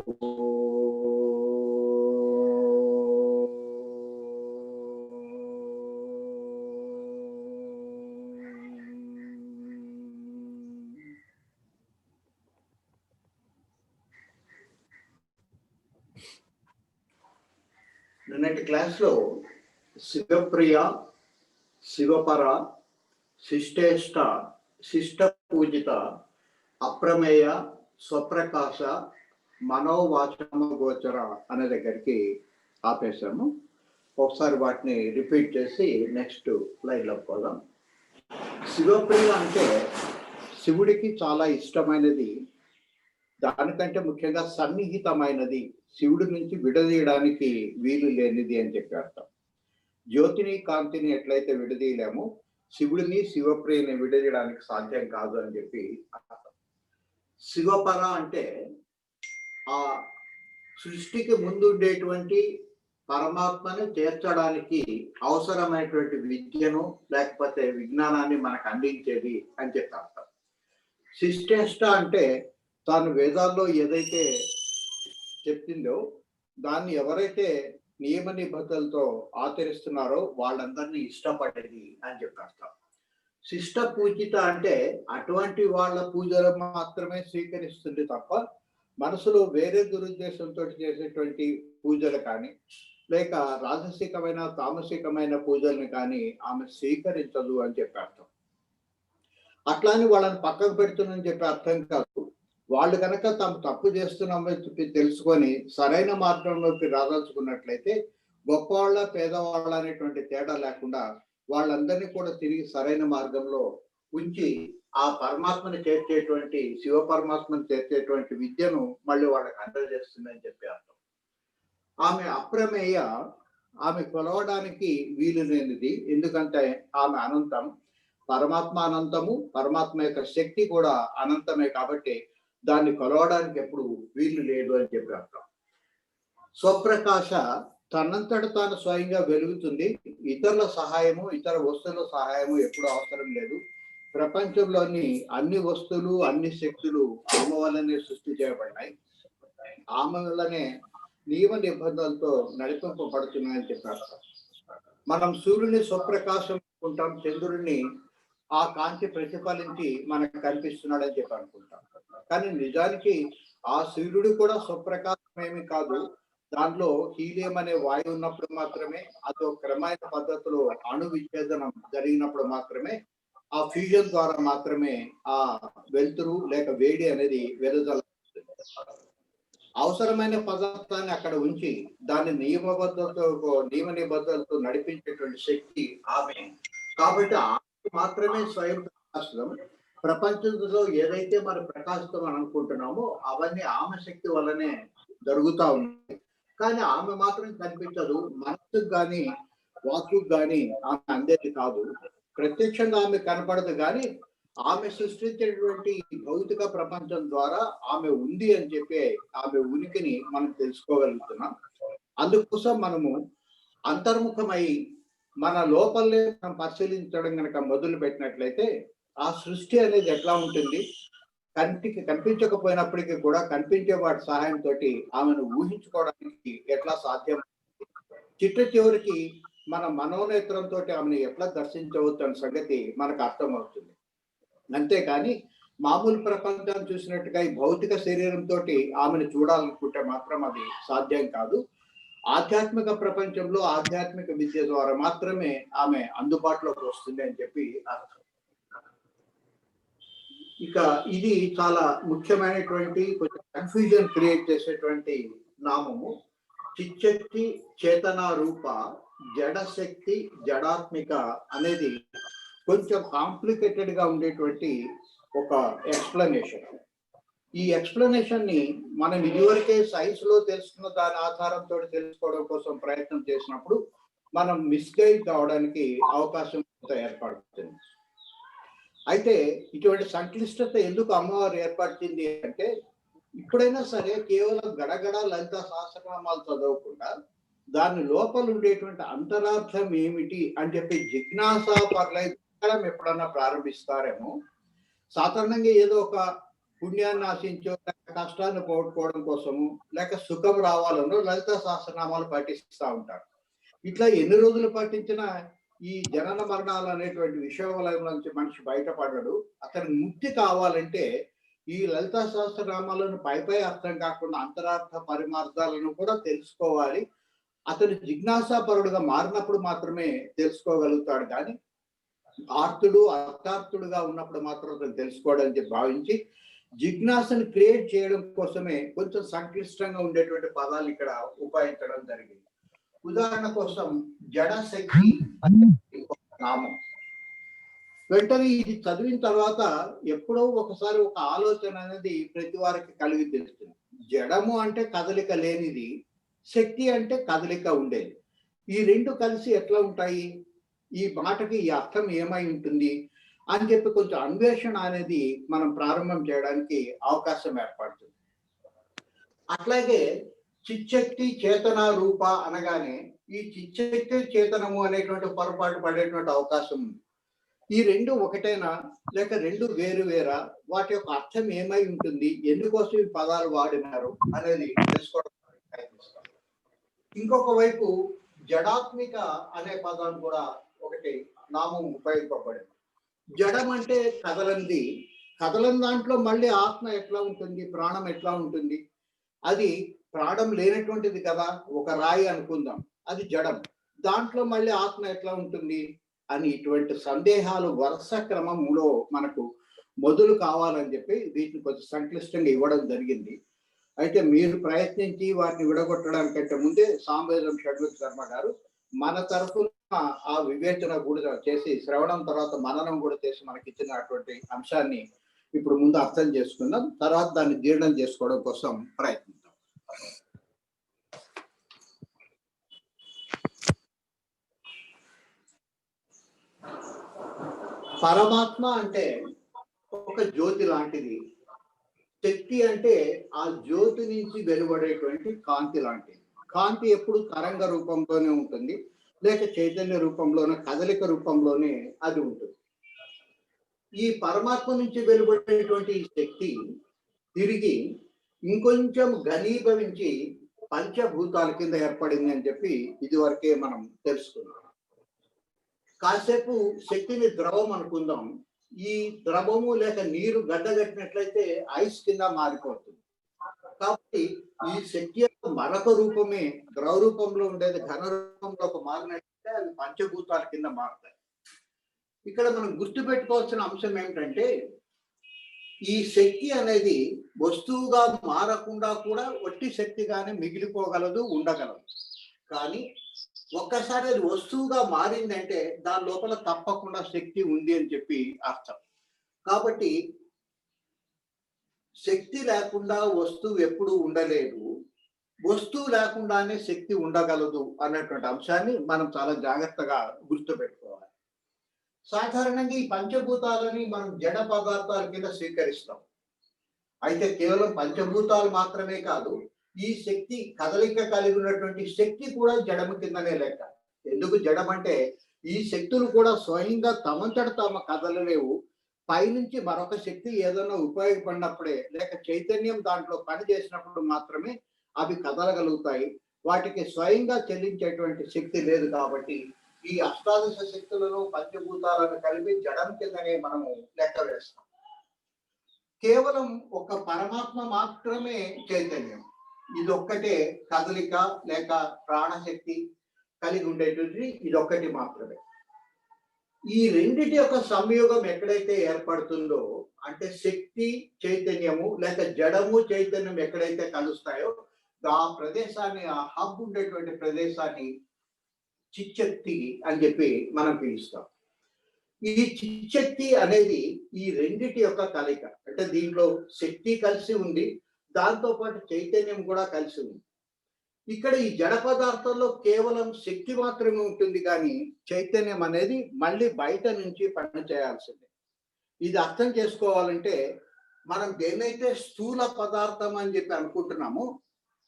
నిన్నటి క్లాస్లో శివప్రియ, శివపర, శిష్టేష్ట, శిష్ట పూజిత, అప్రమేయ, స్వప్రకాశ, మనోవాచమ గోచర అనే దగ్గరికి ఆపేశాము. ఒకసారి వాటిని రిపీట్ చేసి నెక్స్ట్ లైన్లో పోదాం. శివప్రియ అంటే శివుడికి చాలా ఇష్టమైనది, దానికంటే ముఖ్యంగా సన్నిహితమైనది, శివుడి నుంచి విడదీయడానికి వీలు లేనిది అని చెప్పి అర్థం. జ్యోతిని కాంతిని ఎట్లయితే విడదీయలేమో శివుడిని శివప్రియని విడదీయడానికి సాధ్యం కాదు అని చెప్పి అర్థం. శివపర అంటే ఆ సృష్టికి ముందు ఉండేటువంటి పరమాత్మని చేర్చడానికి అవసరమైనటువంటి విద్యను లేకపోతే విజ్ఞానాన్ని మనకు అందించేది అని చెప్పి అర్థం. శిష్టేష్ట అంటే తాను వేదాల్లో ఏదైతే చెప్పిందో దాన్ని ఎవరైతే నియమ నిబద్ధతలతో ఆచరిస్తున్నారో వాళ్ళందరినీ ఇష్టపడేది అని చెప్పి అర్థం. శిష్ట పూజిత అంటే అటువంటి వాళ్ళ పూజలు మాత్రమే స్వీకరిస్తుంది తప్ప మనసులో వేరే దురుద్దేశంతో చేసేటువంటి పూజలు కానీ లేక రాజసికమైన తామసికమైన పూజల్ని కానీ ఆమె స్వీకరించదు అని చెప్పి అర్థం. అట్లాని వాళ్ళని పక్కకు పెడుతుందని చెప్పి అర్థం కాదు. వాళ్ళు కనుక తాము తప్పు చేస్తున్నామో తెలుసుకొని సరైన మార్గంలోకి రాదలుచుకున్నట్లయితే గొప్పవాళ్ళ పేదవాళ్ళ అనేటువంటి తేడా లేకుండా వాళ్ళందరినీ కూడా తిరిగి సరైన మార్గంలో ఉంచి ఆ పరమాత్మని చేర్చేటువంటి శివ పరమాత్మని చేర్చేటువంటి విద్యను మళ్ళీ వాళ్ళకి అందజేస్తుందని చెప్పి అర్థం. ఆమె అప్రమేయ, ఆమె కొలవడానికి వీలు లేనిది, ఎందుకంటే ఆమె అనంతం, పరమాత్మ అనంతము, పరమాత్మ యొక్క శక్తి కూడా అనంతమే కాబట్టి దాన్ని కొలవడానికి ఎప్పుడు వీలు లేదు అని చెప్పి అర్థం. స్వప్రకాశ తనంతట తాను స్వయంగా వెలుగుతుంది, ఇతరుల సహాయము ఇతర వస్తువుల సహాయము ఎప్పుడు అవసరం లేదు. ప్రపంచంలోని అన్ని వస్తువులు అన్ని శక్తులు ఆమె వల్లనే సృష్టి చేయబడినాయి, ఆమె వల్లనే నియమ నిబంధనలతో నడిపింపబడుతున్నాయని చెప్పి అర్థం. మనం సూర్యుని స్వప్రకాశం అనుకుంటాం, చంద్రుడిని ఆ కాంతి ప్రతిఫలించి మనకు కనిపిస్తున్నాడని చెప్పి అనుకుంటాం. కానీ నిజానికి ఆ సూర్యుడు కూడా స్వప్రకాశం ఏమి కాదు, దాంట్లో హీలియం అనే వాయువు ఉన్నప్పుడు మాత్రమే, అదో క్రమైన పద్ధతిలో అణు విచ్ఛేదనం జరిగినప్పుడు మాత్రమే, ఆ ఫ్యూజన్ ద్వారా మాత్రమే ఆ వెలుతురు లేక వేడి అనేది వెదజల అవసరమైన పదార్థాన్ని అక్కడ ఉంచి దాన్ని నియమ నిబద్ధతలతో నడిపించేటువంటి శక్తి ఆమె. కాబట్టి ఆమె మాత్రమే స్వయం ప్రకాశం. ప్రపంచంలో ఏదైతే మనం ప్రకాశితం అని అనుకుంటున్నామో అవన్నీ ఆమె శక్తి వల్లనే జరుగుతూ ఉన్నాయి. కానీ ఆమె మాత్రం కనిపించదు, మనసుకు కానీ వాక్కుకు కానీ ఆమె అందేది కాదు. ప్రత్యక్షంగా ఆమె కనపడదు, కానీ ఆమె సృష్టించేటువంటి భౌతిక ప్రపంచం ద్వారా ఆమె ఉంది అని చెప్పి ఆమె ఉనికిని మనం తెలుసుకోగలుగుతున్నాం. అందుకోసం మనము అంతర్ముఖమై మన లోపలే మనం పరిశీలించడం కనుక మొదలు పెట్టినట్లయితే ఆ సృష్టి అనేది ఎట్లా ఉంటుంది, కంటికి కనిపించకపోయినప్పటికీ కూడా కనిపించే వాటి సహాయంతో ఆమెను ఊహించుకోవడానికి ఎట్లా సాధ్యం, చిట్ట చివరికి మన మనోనేత్రంతో ఆమెను ఎట్లా దర్శించవచ్చు అనే సంగతి మనకు అర్థమవుతుంది. అంతేకాని మామూలు ప్రపంచాన్ని చూసినట్టుగా ఈ భౌతిక శరీరంతో ఆమెను చూడాలనుకుంటే మాత్రం అది సాధ్యం కాదు. ఆధ్యాత్మిక ప్రపంచంలో ఆధ్యాత్మిక విద్య ద్వారా మాత్రమే ఆమె అందుబాటులోకి వస్తుంది అని చెప్పి అర్థం. ఇక ఇది చాలా ముఖ్యమైనటువంటి కొంచెం కన్ఫ్యూజన్ క్రియేట్ చేసేటువంటి నామము. చిచ్చక్తి చేతన రూప జడశక్తి జడాత్మిక అనేది కొంచెం కాంప్లికేటెడ్ గా ఉండేటువంటి ఒక ఎక్స్ప్లెనేషన్. ఈ ఎక్స్ప్లెనేషన్ ని మనం ఇదివరకే సైన్స్ లో తెలుసుకున్న దాని ఆధారంతో తెలుసుకోవడం కోసం ప్రయత్నం చేసినప్పుడు మనం మిస్గైడ్ కావడానికి అవకాశం ఏర్పడుతుంది. అయితే ఇటువంటి సంక్లిష్టత ఎందుకు అమ్మవారు ఏర్పడుతుంది అంటే, ఇప్పుడైనా సరే కేవలం గడగడ లలిత సహస్రనామాలు చదవకుండా దాని లోపల ఉండేటువంటి అంతరార్థం ఏమిటి అని చెప్పి జిజ్ఞాస పర్లేదు ఎప్పుడన్నా ప్రారంభిస్తారేమో. సాధారణంగా ఏదో ఒక పుణ్యాన్ని ఆశించో, లేక కష్టాన్ని పోగొట్టుకోవడం కోసము, లేక సుఖం రావాలనో లలిత సహస్రనామాలు పఠిస్తూ ఉంటారు. ఇట్లా ఎన్ని రోజులు పఠించినా ఈ జనన మరణాలు అనేటువంటి విషయాల నుంచి మనిషి బయటపడడు. అతనికి ముక్తి కావాలంటే ఈ లలితా సహస్రనామాలను పై అర్థం కాకుండా అంతరార్థ పరిమార్థాలను కూడా తెలుసుకోవాలి. అతను జిజ్ఞాసాపరుడుగా మారినప్పుడు మాత్రమే తెలుసుకోగలుగుతాడు. కానీ ఆర్తుడు అర్థార్థుడుగా ఉన్నప్పుడు మాత్రం అతను తెలుసుకోవడానికి భావించి జిజ్ఞాసను క్రియేట్ చేయడం కోసమే కొంచెం సంక్లిష్టంగా ఉండేటువంటి పదాలు ఇక్కడ ఉపయోగించడం జరిగింది. ఉదాహరణ కోసం జడ శక్తి అనేది ఒక నామం. వెంటనే ఇది చదివిన తర్వాత ఎప్పుడో ఒకసారి ఒక ఆలోచన అనేది ప్రతి వారికి కలిగి తెలుస్తుంది. జడము అంటే కదలిక లేనిది, శక్తి అంటే కదలిక ఉండేది. ఈ రెండు కలిసి ఎట్లా ఉంటాయి, ఈ మాటకి ఈ అర్థం ఏమై ఉంటుంది అని చెప్పి కొంచెం అన్వేషణ అనేది మనం ప్రారంభం చేయడానికి అవకాశం ఏర్పడుతుంది. అట్లాగే చిచ్చక్తి చేతన రూప అనగానే ఈ చిచ్చక్తి చేతనము అనేటువంటి పొరపాటు పడేటువంటి అవకాశం ఉంది. ఈ రెండు ఒకటేనా, లేక రెండు వేరు వేరా, వాటి యొక్క అర్థం ఏమై ఉంటుంది, ఎందుకోసం ఈ పదాలు వాడినారు అనేది తెలుసుకోవడం ప్రయత్నిస్తాం. ఇంకొక వైపు జడాత్మిక అనే పదం కూడా ఒకటి నామం ఉపయోగింపబడింది. జడం అంటే కదలంది, కదలని దాంట్లో మళ్ళీ ఆత్మ ఎట్లా ఉంటుంది, ప్రాణం ఎట్లా ఉంటుంది, అది ప్రాణం లేనటువంటిది కదా, ఒక రాయి అనుకుందాం, అది జడం, దాంట్లో మళ్ళీ ఆత్మ ఎట్లా ఉంటుంది అని ఇటువంటి సందేహాలు వరుస క్రమంలో మనకు మొదలు కావాలని చెప్పి వీటిని కొంచెం సంక్లిష్టంగా ఇవ్వడం జరిగింది. అయితే మీరు ప్రయత్నించి వాటిని విడగొట్టడానికంటే ముందే సామవేదం షడ్విక్ శర్మ గారు మన తరఫున ఆ వివేచన కూడా చేసి, శ్రవణం తర్వాత మననం కూడా చేసి మనకి ఇచ్చినటువంటి అంశాన్ని ఇప్పుడు ముందు అర్థం చేసుకుందాం, తర్వాత దాన్ని జీర్ణం చేసుకోవడం కోసం ప్రయత్నిద్దాం. పరమాత్మ అంటే ఒక జ్యోతి లాంటిది, శక్తి అంటే ఆ జ్యోతి నుంచి వెలువడేటువంటి కాంతి లాంటిది. కాంతి ఎప్పుడు తరంగ రూపంలోనే ఉంటుంది, లేక చైతన్య రూపంలోనే, కదలిక రూపంలోనే అది ఉంటుంది. ఈ పరమాత్మ నుంచి వెలువడేటువంటి ఈ శక్తి తిరిగి ఇంకొంచెం ఘనీభవించి పంచభూతాల కింద ఏర్పడింది అని చెప్పి ఇదివరకే మనం తెలుసుకున్నాం. కాసేపు శక్తిని ద్రవం అనుకుందాం. ఈ ద్రవము లేక నీరు గడ్డగట్టినట్లయితే ఐస్ కింద మారిపోతుంది. కాబట్టి ఈ శక్తి యొక్క మరొక రూపమే ద్రవ రూపంలో ఉండేది ఘన రూపంలోకి మారినట్లయితే అవి పంచభూతాల కింద మారుతాయి. ఇక్కడ మనం గుర్తుపెట్టుకోవాల్సిన అంశం ఏమిటంటే, ఈ శక్తి అనేది వస్తువుగా మారకుండా కూడా ఒట్టి శక్తిగానే మిగిలిపోగలదు, ఉండగలదు. కానీ ఒక్కసారి అది వస్తువుగా మారిందంటే దాని లోపల తప్పకుండా శక్తి ఉంది అని చెప్పి అర్థం. కాబట్టి శక్తి లేకుండా వస్తువు ఎప్పుడు ఉండలేదు, వస్తువు లేకుండానే శక్తి ఉండగలదు అన్నటువంటి అంశాన్ని మనం చాలా జాగ్రత్తగా గుర్తుపెట్టుకోవాలి. సాధారణంగా ఈ పంచభూతాలని మనం జడ పదార్థాల కింద స్వీకరిస్తాం. అయితే కేవలం పంచభూతాలు మాత్రమే కాదు, ఈ శక్తి కదలిక కలిగి ఉన్నటువంటి శక్తి కూడా జడము కిందనే లెక్క. ఎందుకు జడం అంటే ఈ శక్తులు కూడా స్వయంగా తమంతట తాము కదలలేవు. పైనుంచి మరొక శక్తి ఏదైనా ఉపయోగపడినప్పుడే, లేక చైతన్యం దాంట్లో పని చేసినప్పుడు మాత్రమే అవి కదలగలుగుతాయి. వాటికి స్వయంగా చెల్లించేటువంటి శక్తి లేదు. కాబట్టి ఈ అష్టాదశ శక్తులను పంచభూతాలను కలిపి జడం కిందనే మనము లెక్క వేస్తాం. కేవలం ఒక పరమాత్మ మాత్రమే చైతన్యం. ఇదొక్కటే కదలిక లేక ప్రాణశక్తి కలిగి ఉండేటువంటి ఇదొక్కటి మాత్రమే. ఈ రెండిటి యొక్క సంయోగం ఎక్కడైతే ఏర్పడుతుందో, అంటే శక్తి చైతన్యము లేక జడము చైతన్యం ఎక్కడైతే కలుస్తాయో ఆ ప్రదేశాన్ని, ఆ హబ్ ఉండేటువంటి ప్రదేశాన్ని చిచ్చక్తి అని చెప్పి మనం పిలుస్తాం. ఈ చిచ్చక్తి అనేది ఈ రెండిటి యొక్క కలయిక. అంటే దీంట్లో శక్తి కలిసి ఉంది, దాంతో పాటు చైతన్యం కూడా కలిసి ఉంది. ఇక్కడ ఈ జడ పదార్థంలో కేవలం శక్తి మాత్రమే ఉంటుంది, కానీ చైతన్యం అనేది మళ్ళీ బయట నుంచి పని చేయాల్సిందే. ఇది అర్థం చేసుకోవాలంటే మనం దేన్నైతే స్థూల పదార్థం అని చెప్పి అనుకుంటున్నామో,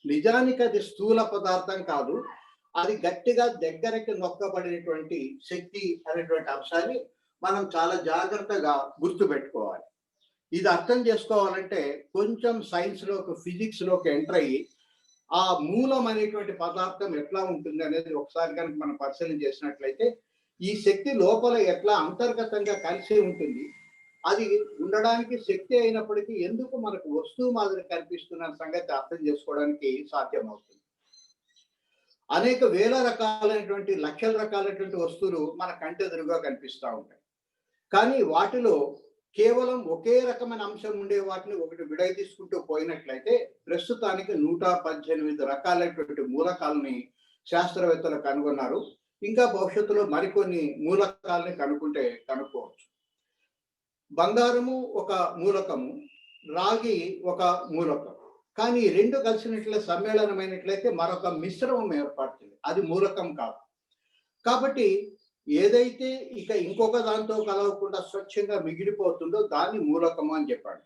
నిజానికి అది స్థూల పదార్థం కాదు. అది గట్టిగా దగ్గరికి నొక్కబడినటువంటి శక్తి అనేటువంటి అంశాన్ని మనం చాలా జాగ్రత్తగా గుర్తుపెట్టుకోవాలి. ఇది అర్థం చేసుకోవాలంటే కొంచెం సైన్స్లోకి ఫిజిక్స్లోకి ఎంటర్ అయ్యి ఆ మూలం అనేటువంటి పదార్థం ఎట్లా ఉంటుంది అనేది ఒకసారి కనుక మనం పరిశీలన చేసినట్లయితే ఈ శక్తి లోపల ఎట్లా అంతర్గతంగా కలిసి ఉంటుంది, అది ఉండడానికి శక్తి అయినప్పటికీ ఎందుకు మనకు వస్తువు మాదిరి కనిపిస్తున్న సంగతి అర్థం చేసుకోవడానికి సాధ్యమవుతుంది. అనేక వేల రకాలైనటువంటి లక్షల రకాలైనటువంటి వస్తువులు మన కంటెదురుగా కనిపిస్తూ ఉంటాయి. కానీ వాటిలో కేవలం ఒకే రకమైన అంశం ఉండే వాటిని ఒకటి విడై తీసుకుంటూ పోయినట్లయితే ప్రస్తుతానికి 118 రకాలైనటువంటి మూలకాలని శాస్త్రవేత్తలు కనుగొన్నారు. ఇంకా భవిష్యత్తులో మరికొన్ని మూలకాలని కనుక్కోవచ్చు. బంగారము ఒక మూలకము, రాగి ఒక మూలకం. కానీ ఈ రెండు కలిసినట్లే సమ్మేళనమైనట్లయితే మరొక మిశ్రమం ఏర్పడుతుంది, అది మూలకం కాదు. కాబట్టి ఏదైతే ఇక ఇంకొక దాంతో కలవకుండా స్వచ్ఛంగా మిగిలిపోతుందో దాన్ని మూలకము అని చెప్పంట.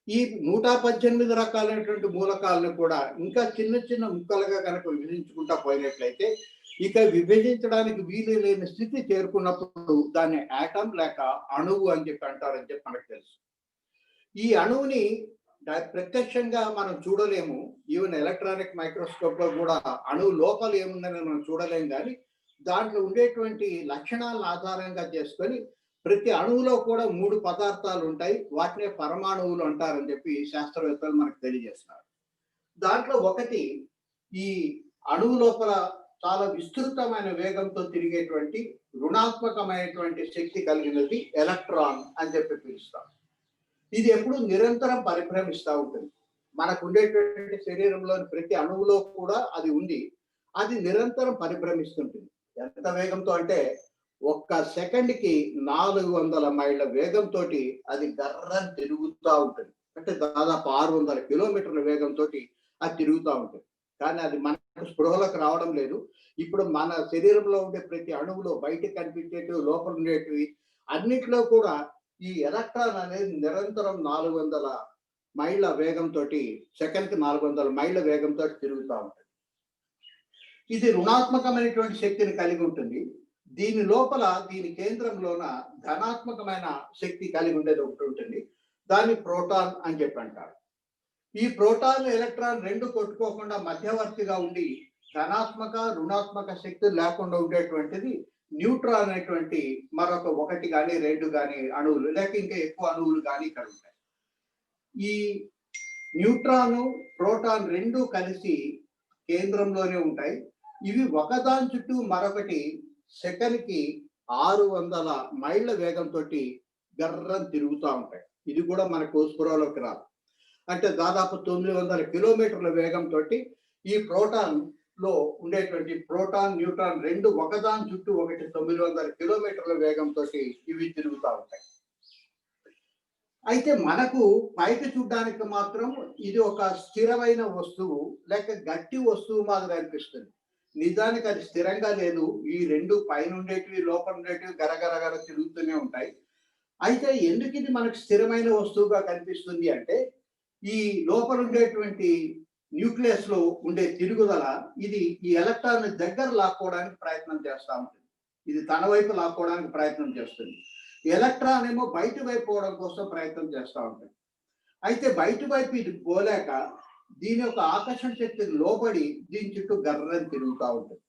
ఈ 118 రకాలైనటువంటి మూలకాలను కూడా ఇంకా చిన్న చిన్న ముక్కలుగా కనుక విభజించుకుంటా పోయినట్లయితే ఇక విభజించడానికి వీలు లేని స్థితి చేరుకున్నప్పుడు దాన్ని ఆటం లేక అణువు అని చెప్పి అంటారని చెప్పి మనకు తెలుసు. ఈ అణువుని ప్రత్యక్షంగా మనం చూడలేము. ఈవెన్ ఎలక్ట్రానిక్ మైక్రోస్కోప్ లో కూడా అణువు లోపల ఏముందని మనం చూడలేము. కానీ దాంట్లో ఉండేటువంటి లక్షణాలను ఆధారంగా చేసుకొని ప్రతి అణువులో కూడా 3 పదార్థాలు ఉంటాయి, వాటినే పరమాణువులు అంటారని చెప్పి శాస్త్రవేత్తలు మనకు తెలియజేస్తున్నారు. దాంట్లో ఒకటి ఈ అణువు లోపల చాలా విస్తృతమైన వేగంతో తిరిగేటువంటి రుణాత్మకమైనటువంటి శక్తి కలిగినది ఎలక్ట్రాన్ అని చెప్పి పిలుస్తాం. ఇది ఎప్పుడు నిరంతరం పరిభ్రమిస్తూ ఉంటుంది. మనకు ఉండేటువంటి శరీరంలోని ప్రతి అణువులో కూడా అది ఉంది. అది నిరంతరం పరిభ్రమిస్తుంటుంది. ఎంత వేగంతో అంటే ఒక్క సెకండ్కి 400 మైళ్ళ వేగంతో అది గర్రం తిరుగుతూ ఉంటుంది. అంటే దాదాపు 600 కిలోమీటర్ల వేగంతో అది తిరుగుతూ ఉంటుంది. కానీ అది మనకు స్పృహలోకి రావడం లేదు. ఇప్పుడు మన శరీరంలో ఉండే ప్రతి అణువులో బయటకు కనిపించేటివి, లోపల ఉండేటివి అన్నిట్లో కూడా ఈ ఎలక్ట్రాన్ అనేది నిరంతరం 400 మైళ్ళ వేగంతో, సెకండ్కి 400 మైళ్ళ వేగంతో తిరుగుతూ ఉంటుంది. ఇది రుణాత్మకమైనటువంటి శక్తిని కలిగి ఉంటుంది. దీని లోపల దీని కేంద్రంలోన ధనాత్మకమైన శక్తి కలిగి ఉండేది ఒకటి ఉంటుంది. దాన్ని ప్రోటాన్ అని చెప్పి అంటారు. ఈ ప్రోటాన్ ఎలక్ట్రాన్ రెండు కొట్టుకోకుండా మధ్యవర్తిగా ఉండి ధనాత్మక రుణాత్మక శక్తి లేకుండా ఉండేటువంటిది న్యూట్రాన్ అనేటువంటి మరొక 1 కానీ 2 కానీ అణువులు, లేక ఇంకా ఎక్కువ అణువులు కానీ ఇక్కడ ఉంటాయి. ఈ న్యూట్రాను ప్రోటాన్ రెండు కలిసి కేంద్రంలోనే ఉంటాయి. ఇవి ఒకదాని చుట్టూ మరొకటి సెకండ్కి 600 మైళ్ళ వేగంతో గర్రం తిరుగుతూ ఉంటాయి. ఇది కూడా మనకు స్పృహలోకి రాదు. అంటే దాదాపు 900 కిలోమీటర్ల వేగంతో ఈ ప్రోటాన్ లో ఉండేటువంటి ప్రోటాన్ న్యూట్రాన్ రెండు ఒకదాని చుట్టూ ఒకటి 900 కిలోమీటర్ల వేగంతో ఇవి తిరుగుతూ ఉంటాయి. అయితే మనకు పైకి చూడడానికి మాత్రం ఇది ఒక స్థిరమైన వస్తువు లేక గట్టి వస్తువు మాదిరి అనిపిస్తుంది. నిజానికి అది స్థిరంగా లేదు. ఈ రెండు పైన ఉండేటివి లోపల ఉండేటివి గరగరగర తిరుగుతూనే ఉంటాయి. అయితే ఎందుకు ఇది మనకు స్థిరమైన వస్తువుగా కనిపిస్తుంది అంటే ఈ లోపల ఉండేటువంటి న్యూక్లియస్ లో ఉండే తిరుగుదల ఇది ఈ ఎలక్ట్రాన్ దగ్గర లాక్కోవడానికి ప్రయత్నం చేస్తూ ఉంటుంది. ఇది తన వైపు లాక్కోవడానికి ప్రయత్నం చేస్తుంది. ఎలక్ట్రాన్ ఏమో బయట వైపు పోవడం కోసం ప్రయత్నం చేస్తూ ఉంటుంది. అయితే బయట వైపు ఇది పోలేక దీని యొక్క ఆకర్షణ శక్తికి లోబడి దీని చుట్టూ గర్రని తిరుగుతూ ఉంటుంది.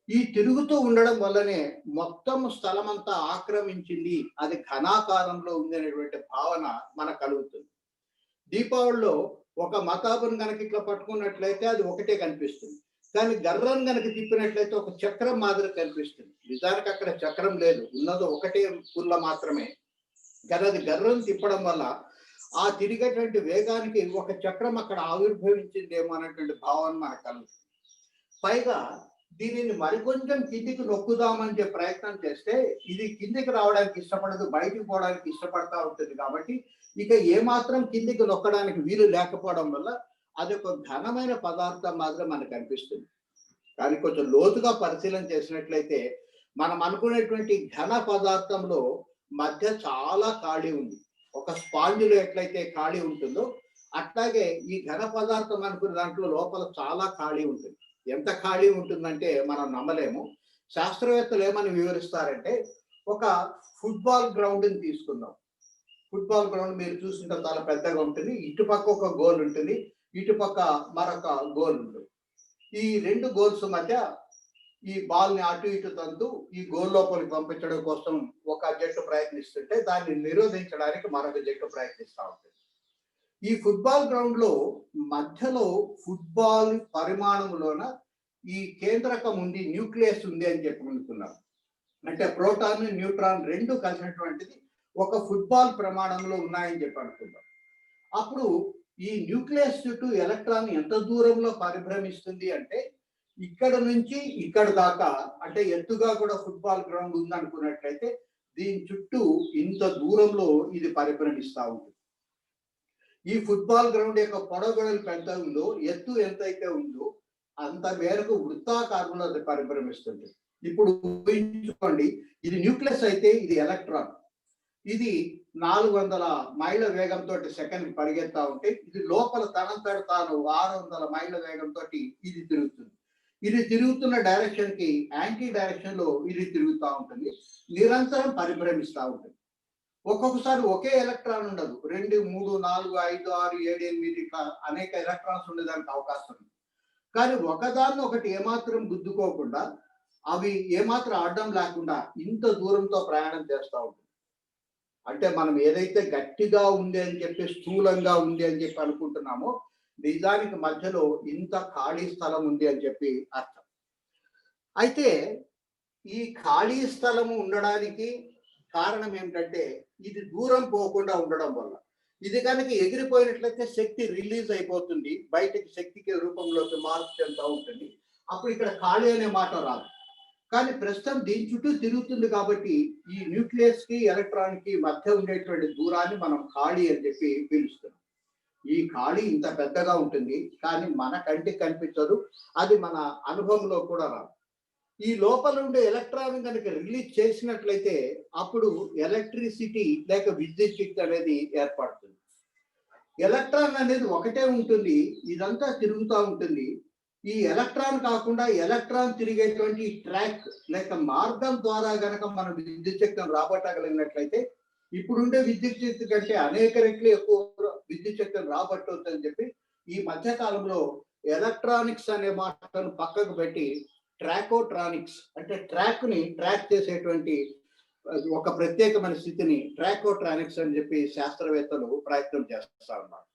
ఈ తిరుగుతూ ఉండడం వల్లనే మొత్తం స్థలం అంతా ఆక్రమించింది, అది ఘనాకారంలో ఉంది అనేటువంటి భావన మనకు కలుగుతుంది. దీపావళిలో ఒక మతాబుని కనుక ఇట్లా పట్టుకున్నట్లయితే అది ఒకటే కనిపిస్తుంది. కానీ గర్రం కనుక తిప్పినట్లయితే ఒక చక్రం మాదిరి కనిపిస్తుంది. నిజానికి అక్కడ చక్రం లేదు, ఉన్నది ఒకటే పుల్ల మాత్రమే. కానీ అది గర్రం తిప్పడం వల్ల ఆ తిరిగేటువంటి వేగానికి ఒక చక్రం అక్కడ ఆవిర్భవించిందేమో అనేటువంటి భావన మనకు కలుగుతుంది. పైగా దీనిని మరికొంచెం కిందికి నొక్కుదామని చెప్పి ప్రయత్నం చేస్తే ఇది కిందికి రావడానికి ఇష్టపడదు, బయటికి పోవడానికి ఇష్టపడతా ఉంటుంది. కాబట్టి ఇక ఏమాత్రం కిందికి నొక్కడానికి వీలు లేకపోవడం వల్ల అది ఒక ఘనమైన పదార్థం మాత్రం మనకు అనిపిస్తుంది. కానీ కొంచెం లోతుగా పరిశీలన చేసినట్లయితే మనం అనుకునేటువంటి ఘన పదార్థంలో మధ్య చాలా ఖాళీ ఉంది. ఒక స్పాంజిలో ఎట్లయితే ఖాళీ ఉంటుందో అట్లాగే ఈ ఘన పదార్థం అనుకునే దాంట్లో లోపల చాలా ఖాళీ ఉంటుంది. ఎంత ఖాళీ ఉంటుందంటే మనం నమ్మలేము. శాస్త్రవేత్తలు ఏమని వివరిస్తారంటే ఒక ఫుట్బాల్ గ్రౌండ్ని తీసుకుందాం. ఫుట్బాల్ గ్రౌండ్ మీరు చూస్తుంటే చాలా పెద్దగా ఉంటుంది. ఇటుపక్క ఒక గోల్ ఉంటుంది, ఇటుపక్క మరొక గోల్ ఉంటుంది. ఈ 2 గోల్స్ మధ్య ఈ బాల్‌ని అటు ఇటు తంతూ ఈ గోల్ లోపలికి పంపించడం కోసం ఒక జట్టు ప్రయత్నిస్తుంటే, దాన్ని నిరోధించడానికి మరొక జట్టు ప్రయత్నిస్తా ఉంటుంది. ఈ ఫుట్బాల్ గ్రౌండ్‌లో మధ్యలో ఫుట్బాల్ పరిమాణంలోన ఈ కేంద్రకం ఉంది, న్యూక్లియస్ ఉంది అని చెప్పి అనుకున్నారు. అంటే ప్రోటాన్, న్యూట్రాన్ 2 కలిసినటువంటిది ఒక ఫుట్బాల్ ప్రమాణంలో ఉన్నాయని చెప్పి అనుకుందాం. అప్పుడు ఈ న్యూక్లియస్ చుట్టూ ఎలక్ట్రాన్ ఎంత దూరంలో పరిభ్రమిస్తుంది అంటే, ఇక్కడ నుంచి ఇక్కడ దాకా, అంటే ఎత్తుగా కూడా ఫుట్బాల్ గ్రౌండ్ ఉందనుకున్నట్లయితే దీని చుట్టూ ఇంత దూరంలో ఇది పరిభ్రమిస్తూ ఉంటుంది. ఈ ఫుట్బాల్ గ్రౌండ్ యొక్క పొడవెడల్పు ఎంత ఉందో, ఎత్తు ఎంతైతే ఉందో అంత మేరకు వృత్తాకారంలో అది పరిభ్రమిస్తుంది. ఇప్పుడు ఊహించుకోండి, ఇది న్యూక్లియస్ అయితే ఇది ఎలక్ట్రాన్. ఇది 400 మైళ్ళ వేగంతో సెకండ్ పరిగెత్తా ఉంటే, ఇది లోపల తనంతట తాను 600 మైళ్ళ వేగంతో ఇది తిరుగుతుంది. ఇది తిరుగుతున్న డైరెక్షన్ కి యాంటీ డైరెక్షన్ లో ఇది తిరుగుతూ ఉంటుంది, నిరంతరం పరిభ్రమిస్తూ ఉంటుంది. ఒక్కొక్కసారి ఒకే ఎలక్ట్రాన్ ఉండదు, 2, 3, 4, 5, 6, 7, 8 ఇట్లా అనేక ఎలక్ట్రాన్స్ ఉండడానికి అవకాశం ఉంది. కానీ ఒకదాన్ని ఒకటి ఏమాత్రం గుద్దుకోకుండా, అవి ఏమాత్రం అడ్డం లేకుండా ఇంత దూరంతో ప్రయాణం చేస్తూ ఉంటుంది. అంటే మనం ఏదైతే గట్టిగా ఉంది అని చెప్పి, స్థూలంగా ఉంది అని చెప్పి అనుకుంటున్నామో, నిజానికి మధ్యలో ఇంత ఖాళీ స్థలం ఉంది అని చెప్పి అర్థం. అయితే ఈ ఖాళీ స్థలము ఉండడానికి కారణం ఏమిటంటే, ఇది దూరం పోకుండా ఉండడం వల్ల. ఇది కనుక ఎగిరిపోయినట్లయితే శక్తి రిలీజ్ అయిపోతుంది, బయటకి శక్తికి రూపంలోకి మార్పు చెందుతూ ఉంటుంది. అప్పుడు ఇక్కడ ఖాళీ అనే మాట రాదు. కానీ ప్రస్తుతం దీని చుట్టూ తిరుగుతుంది కాబట్టి ఈ న్యూక్లియస్ కి ఎలక్ట్రాన్ కి మధ్య ఉండేటువంటి దూరాన్ని మనం ఖాళీ అని చెప్పి పిలుస్తున్నాం. ఈ ఖాళీ ఇంత పెద్దగా ఉంటుంది, కానీ మన కంటికి కనిపించదు, అది మన అనుభవంలో కూడా రాదు. ఈ లోపల ఉండే ఎలక్ట్రాన్ కనుక రిలీజ్ చేసినట్లయితే అప్పుడు ఎలక్ట్రిసిటీ లేక విద్యుత్ శక్తి అనేది ఏర్పడుతుంది. ఎలక్ట్రాన్ అనేది ఒకటే ఉంటుంది, ఇదంతా తిరుగుతూ ఉంటుంది. ఈ ఎలక్ట్రాన్ కాకుండా ఎలక్ట్రాన్ తిరిగేటువంటి ట్రాక్ లేక మార్గం ద్వారా గనక మనం విద్యుత్ శక్తిని రాబట్టగలిగినట్లయితే, ఇప్పుడుండే విద్యుత్ శక్తి కంటే అనేక రెట్లు ఎక్కువ విద్యుత్ శక్తిని రాబట్టవచ్చు అని చెప్పి ఈ మధ్య కాలంలో ఎలక్ట్రానిక్స్ అనే మాటను పక్కకు పెట్టి ట్రాకోట్రానిక్స్, అంటే ట్రాక్ ని ట్రాక్ చేసేటువంటి ఒక ప్రత్యేకమైన స్థితిని ట్రాకోట్రానిక్స్ అని చెప్పి శాస్త్రవేత్తలు ప్రయత్నం చేస్తా ఉన్నారు.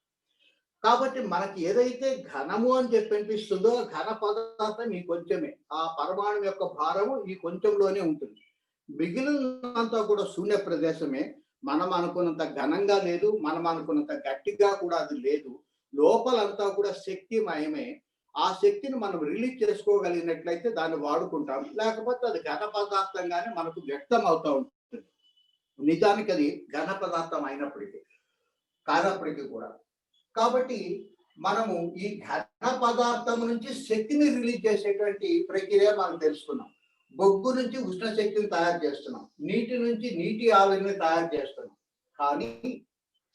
కాబట్టి మనకి ఏదైతే ఘనము అని చెప్పి అనిపిస్తుందో, ఘన పదార్థం ఈ కొంచెమే, ఆ పరమాణు యొక్క భారము ఈ కొంచెంలోనే ఉంటుంది. మిగిలినంతా కూడా శూన్య ప్రదేశమే. మనం అనుకున్నంత ఘనంగా లేదు, మనం అనుకున్నంత గట్టిగా కూడా అది లేదు. లోపలంతా కూడా శక్తిమయమే. ఆ శక్తిని మనం రిలీజ్ చేసుకోగలిగినట్లయితే దాన్ని వాడుకుంటాం, లేకపోతే అది ఘన పదార్థంగానే మనకు వ్యక్తం అవుతూ ఉంటుంది. నిజానికి అది ఘన పదార్థం కానప్పటికీ కూడా. కాబట్టి మనము ఈ ఘన పదార్థం నుంచి శక్తిని రిలీజ్ చేసేటువంటి ప్రక్రియ మనం తెలుసుకున్నాం. బొగ్గు నుంచి ఉష్ణ శక్తిని తయారు చేస్తున్నాం, నీటి నుంచి నీటి ఆవిరిని తయారు చేస్తున్నాం. కానీ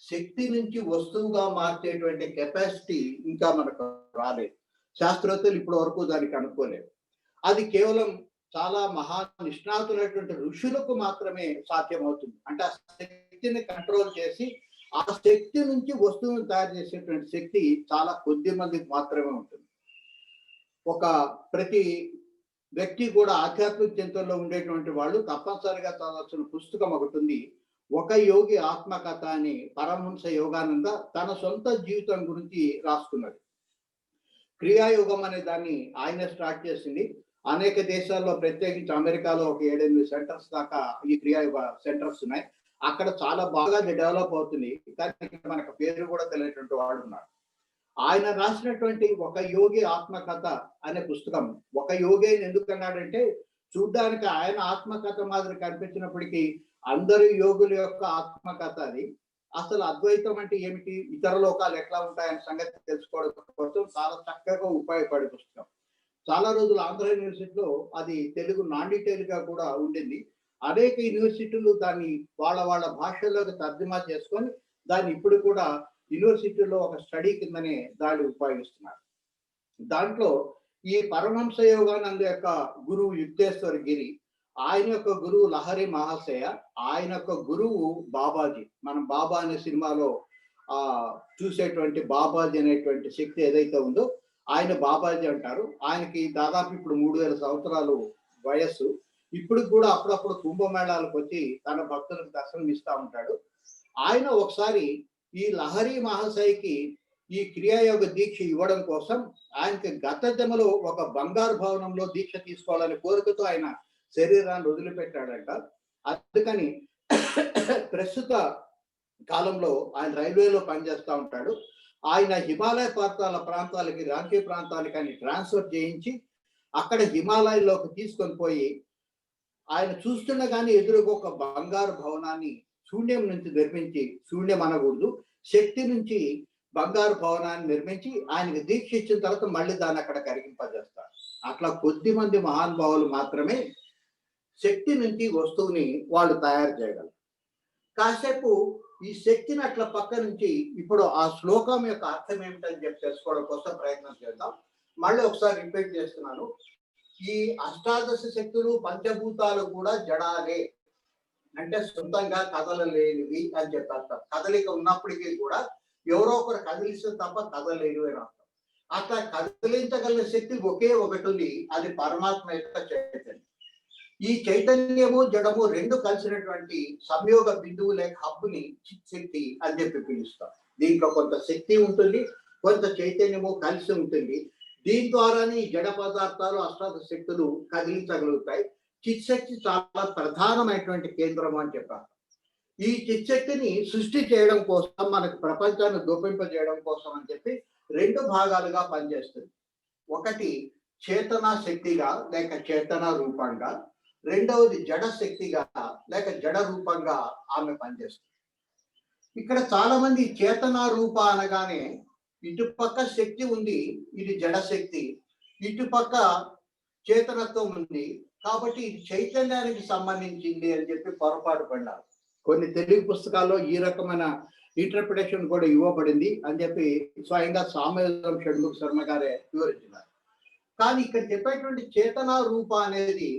శక్తి నుంచి వస్తువుగా మార్చేటువంటి కెపాసిటీ ఇంకా మనకు రాలేదు. శాస్త్రవేత్తలు ఇప్పటి వరకు దానికి అనుకోలేదు. అది కేవలం చాలా మహా నిష్ణాతులైనటువంటి ఋషులకు మాత్రమే సాధ్యమవుతుంది. అంటే ఆ శక్తిని కంట్రోల్ చేసి ఆ శక్తి నుంచి వస్తువును తయారు చేసేటువంటి శక్తి చాలా కొద్ది మందికి మాత్రమే ఉంటుంది. ప్రతి వ్యక్తి కూడా ఆధ్యాత్మిక చింతనలో ఉండేటువంటి వాళ్ళు తప్పనిసరిగా చదవాల్సిన పుస్తకం ఒకటి ఉంది, ఒక యోగి ఆత్మకథ అని. పరమహంస యోగానంద తన సొంత జీవితం గురించి రాసుకున్నాడు. క్రియాయోగం అనే దాన్ని ఆయన స్టార్ట్ చేసింది. అనేక దేశాల్లో, ప్రత్యేకించి అమెరికాలో ఒక 7-8 సెంటర్స్ దాకా ఈ క్రియాయోగ సెంటర్స్ ఉన్నాయి. అక్కడ చాలా బాగా డెవలప్ అవుతుంది. కానీ మనకు పేరు కూడా తెలియనటువంటి వాళ్ళు ఉన్నారు. ఆయన రాసినటువంటి ఒక యోగి ఆత్మకథ అనే పుస్తకం, ఒక యోగి ఎందుకు అన్నాడంటే, చూడ్డానికి ఆయన ఆత్మకథ మాదిరి కనిపించినప్పటికీ అందరి యోగుల యొక్క ఆత్మకథ అది. అసలు అద్వైతం అంటే ఏమిటి, ఇతర లోకాలు ఎట్లా ఉంటాయనే సంగతి తెలుసుకోవడం కోసం చాలా చక్కగా ఉపయోగపడే పుస్తకం. చాలా రోజులు ఆంధ్ర యూనివర్సిటీలో అది తెలుగు నాన్ డీటెయిల్ గా కూడా ఉండింది. అనేక యూనివర్సిటీలు దాన్ని వాళ్ళ భాషలోకి తర్జుమా చేసుకొని దాన్ని ఇప్పుడు కూడా యూనివర్సిటీలో ఒక స్టడీ కిందనే దాన్ని ఉపయోగిస్తున్నారు. దాంట్లో ఈ పరమహంస యోగానంద యొక్క గురువు యుక్తేశ్వర గిరి, ఆయన యొక్క గురువు లహరి మహాశయ, ఆయన యొక్క గురువు బాబాజీ. మనం బాబా అనే సినిమాలో ఆ చూసేటువంటి బాబాజీ అనేటువంటి శక్తి ఏదైతే ఉందో ఆయన బాబాజీ అంటారు. ఆయనకి దాదాపు ఇప్పుడు 3000 సంవత్సరాలు వయస్సు. ఇప్పుడు కూడా అప్పుడప్పుడు కుంభమేళాలకు వచ్చి తన భక్తులకు దర్శనం ఇస్తా ఉంటాడు. ఆయన ఒకసారి ఈ లహరి మహాశయకి ఈ క్రియాయోగ దీక్ష ఇవ్వడం కోసం ఆయనకి గత జన్మలో ఒక బంగారు భవనంలో దీక్ష తీసుకోవాలనే కోరికతో ఆయన శరీరాన్ని వదిలిపెట్టాడంట. అందుకని ప్రస్తుత కాలంలో ఆయన రైల్వేలో పనిచేస్తూ ఉంటాడు. ఆయన హిమాలయ ప్రాంతాలకి రాంకీ ప్రాంతాలకి ఆయన ట్రాన్స్ఫర్ చేయించి అక్కడ హిమాలయాల్లోకి తీసుకొని పోయి ఆయన చూస్తుండగానే ఎదురుగా ఒక బంగారు భవనాన్ని శూన్యం నుంచి నిర్మించి, శూన్యం అనకూడదు, శక్తి నుంచి బంగారు భవనాన్ని నిర్మించి ఆయనకి దీక్ష ఇచ్చిన తర్వాత మళ్ళీ దాన్ని అక్కడ కరిగింపజేస్తారు. అట్లా కొద్ది మంది మహానుభావులు మాత్రమే శక్తి నుంచి వస్తువుని వాళ్ళు తయారు చేయగలరు. కాసేపు ఈ శక్తిని అట్లా పక్క నుంచి ఇప్పుడు ఆ శ్లోకం యొక్క అర్థం ఏమిటని చెప్పి తెలుసుకోవడం కోసం ప్రయత్నం చేద్దాం. మళ్ళీ ఒకసారి రిపీట్ చేస్తున్నాను. ఈ అష్టాదశ శక్తులు పంచభూతాలు కూడా జడాలే, అంటే సొంతంగా కదలలేనివి అని చెప్పి అర్థం. కదలిక ఉన్నప్పటికీ కూడా ఎవరో ఒకరు కదిలిస్తే తప్ప కదలలేనివి అని అర్థం. అట్లా కదిలించగలిగిన శక్తి ఒకే ఒకటి ఉంది, అది పరమాత్మ యొక్క చైతన్యం. ఈ చైతన్యము జడము రెండు కలిసినటువంటి సంయోగ బిందువు లేక హబ్బుని చిత్ శక్తి అని చెప్పి పిలుస్తాం. దీంట్లో కొంత శక్తి ఉంటుంది, కొంత చైతన్యము కలిసి ఉంటుంది. దీని ద్వారానే ఈ జడ పదార్థాలు అష్టాదశ శక్తులు కదిలించగలుగుతాయి. చిత్ శక్తి చాలా ప్రధానమైనటువంటి కేంద్రం అని చెప్పారు. ఈ చిత్ శక్తిని సృష్టి చేయడం కోసం, మనకు ప్రపంచాన్ని దోపింపజేయడం కోసం అని చెప్పి రెండు భాగాలుగా పనిచేస్తుంది. ఒకటి చేతనా శక్తిగా లేక చేతన రూపంగా, రెండవది జడ శక్తిగా లేక జడ రూపంగా ఆమె పనిచేస్తుంది. ఇక్కడ చాలా మంది చేతన రూప అనగానే ఇటుపక్క శక్తి ఉంది, ఇది జడ శక్తి, ఇటుపక్క చేతనత్వం ఉంది కాబట్టి ఇది చైతన్యానికి సంబంధించింది అని చెప్పి పొరపాటు పడ్డారు. కొన్ని తెలుగు పుస్తకాల్లో ఈ రకమైన ఇంటర్ప్రిటేషన్ కూడా ఇవ్వబడింది అని చెప్పి స్వయంగా సామవేదం షణ్ముఖ శర్మ గారే వివరించినారు. కానీ ఇక్కడ చెప్పేటువంటి చేతన రూప అనేది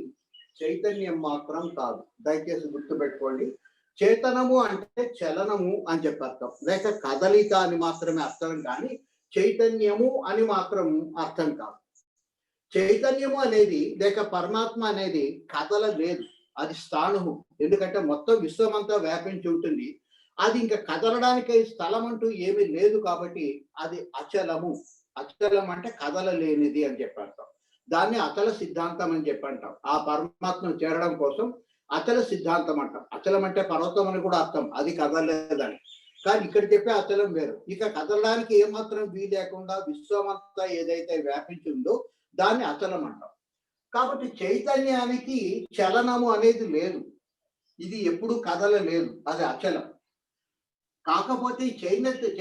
చైతన్యం మాత్రం కాదు. దయచేసి గుర్తుపెట్టుకోండి. చేతనము అంటే చలనము అని చెప్పి అర్థం, లేక కదలిక అని మాత్రమే అర్థం, కానీ చైతన్యము అని మాత్రం అర్థం కాదు. చైతన్యము అనేది లేక పరమాత్మ అనేది కదలలేదు, అది స్థాణువు. ఎందుకంటే మొత్తం విశ్వమంతా వ్యాపించి ఉంటుంది. అది ఇంకా కదలడానికి స్థలం అంటూ ఏమీ లేదు కాబట్టి అది అచలము. అచలం అంటే కదలలేనిది అని చెప్పి అర్థం. దాన్ని అచల సిద్ధాంతం అని చెప్పి అంటాం. ఆ పరమాత్మను చేరడం కోసం అచల సిద్ధాంతం అంటాం. అచలం అంటే పర్వతం అని కూడా అర్థం, అది కదలలేదని. కానీ ఇక్కడ చెప్పే అచలం వేరు. ఇక కదలడానికి ఏమాత్రం వీలు లేకుండా విశ్వమంతా ఏదైతే వ్యాపించిందో దాన్ని అచలం అంటాం. కాబట్టి చైతన్యానికి చలనము అనేది లేదు, ఇది ఎప్పుడు కదలలేదు, అది అచలం. కాకపోతే ఈ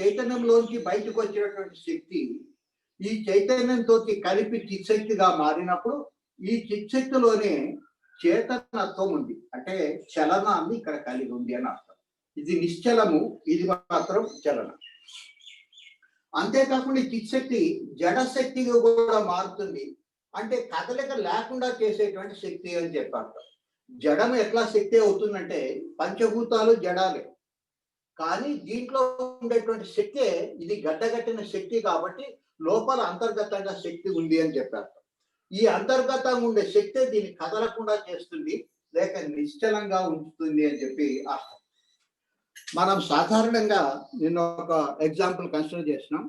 చైతన్యంలోంచి బయటకు వచ్చినటువంటి శక్తి ఈ చైతన్యంతో కలిపి చిత్శక్తిగా మారినప్పుడు ఈ చిత్శక్తిలోనే చేతనత్వం ఉంది, అంటే చలనాన్ని ఇక్కడ కలిగి ఉంది అని అర్థం. ఇది నిశ్చలము, ఇది మాత్రం చలనం. అంతేకాకుండా ఈ చిత్శక్తి జడశక్తిగా కూడా మారుతుంది, అంటే కదలిక లేకుండా చేసేటువంటి శక్తి అని చెప్పారు. జడం ఎట్లా శక్తి అవుతుందంటే పంచభూతాలు జడాలే, కానీ దీంట్లో ఉండేటువంటి శక్తే ఇది గడ్డగట్టిన శక్తి కాబట్టి లోపల అంతర్గతంగా శక్తి ఉంది అని చెప్పారు. ఈ అంతర్గతంగా ఉండే శక్తి దీన్ని కదలకుండా చేస్తుంది లేక నిశ్చలంగా ఉంచుతుంది అని చెప్పి అర్థం. మనం సాధారణంగా నిన్న ఒక ఎగ్జాంపుల్ కన్సిడర్ చేసినాం.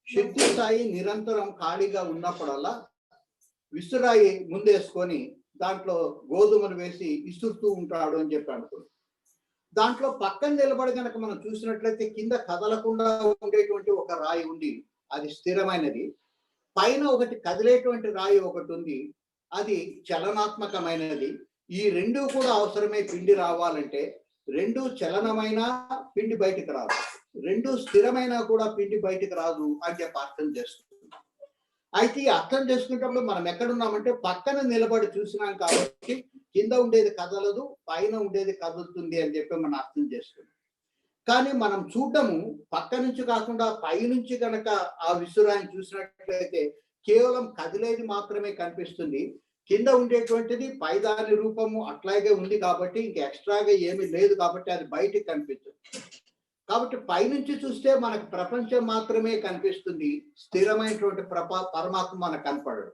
శక్తి స్థాయి నిరంతరం ఖాళీగా ఉన్నప్పుడల్లా విసురాయి ముందేసుకొని దాంట్లో గోధుమలు వేసి విసురుతూ ఉంటాడు అని చెప్పి అనుకున్నాం. దాంట్లో పక్కన నిలబడి కనుక మనం చూసినట్లయితే కింద కదలకుండా ఉండేటువంటి ఒక రాయి ఉంది, అది స్థిరమైనది. పైన ఒకటి కదిలేటువంటి రాయి ఒకటి ఉంది, అది చలనాత్మకమైనది. ఈ రెండు కూడా అవసరమే పిండి రావాలంటే. రెండు చలనమైన పిండి బయటికి రాదు, రెండు స్థిరమైన కూడా పిండి బయటికి రాదు అని చెప్పి అర్థం చేస్తుంది. అయితే ఈ అర్థం చేసుకునేటప్పుడు మనం ఎక్కడున్నామంటే పక్కన నిలబడి చూసినాం కాబట్టి కింద ఉండేది కదలదు, పైన ఉండేది కదులుతుంది అని చెప్పి మనం అర్థం చేసుకున్నాం. కానీ మనం చూడటము పక్క నుంచి కాకుండా పై నుంచి కనుక ఆ విసురాన్ని చూసినట్లయితే కేవలం కదిలేది మాత్రమే కనిపిస్తుంది, కింద ఉండేటువంటిది పైదాని రూపము అట్లాగే ఉంది కాబట్టి ఇంక ఎక్స్ట్రాగా ఏమీ లేదు కాబట్టి అది బయటికి కనిపించదు. కాబట్టి పైనుంచి చూస్తే మనకు ప్రపంచం మాత్రమే కనిపిస్తుంది, స్థిరమైనటువంటి పరమాత్మ మనకు కనపడడు.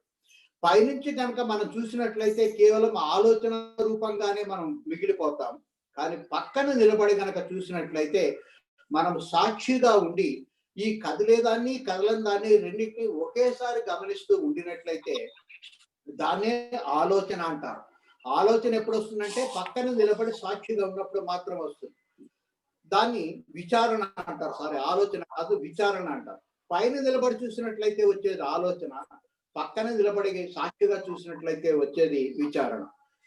పైనుంచి కనుక మనం చూసినట్లయితే కేవలం ఆలోచన రూపంగానే మనం మిగిలిపోతాం. కానీ పక్కన నిలబడి కనుక చూసినట్లయితే మనం సాక్షిగా ఉండి ఈ కదిలేదాన్ని కదలని దాన్ని రెండింటినీ ఒకేసారి గమనిస్తూ ఉండినట్లయితే దాన్నే ఆలోచన అంటారు. ఆలోచన ఎప్పుడు వస్తుందంటే పక్కన నిలబడి సాక్షిగా ఉన్నప్పుడు మాత్రం వస్తుంది. దాన్ని విచారణ అంటారు. సారీ, ఆలోచన కాదు, విచారణ అంటారు. పైన నిలబడి చూసినట్లయితే వచ్చేది ఆలోచన, పక్కన నిలబడి సాక్షిగా చూసినట్లయితే వచ్చేది విచారణ.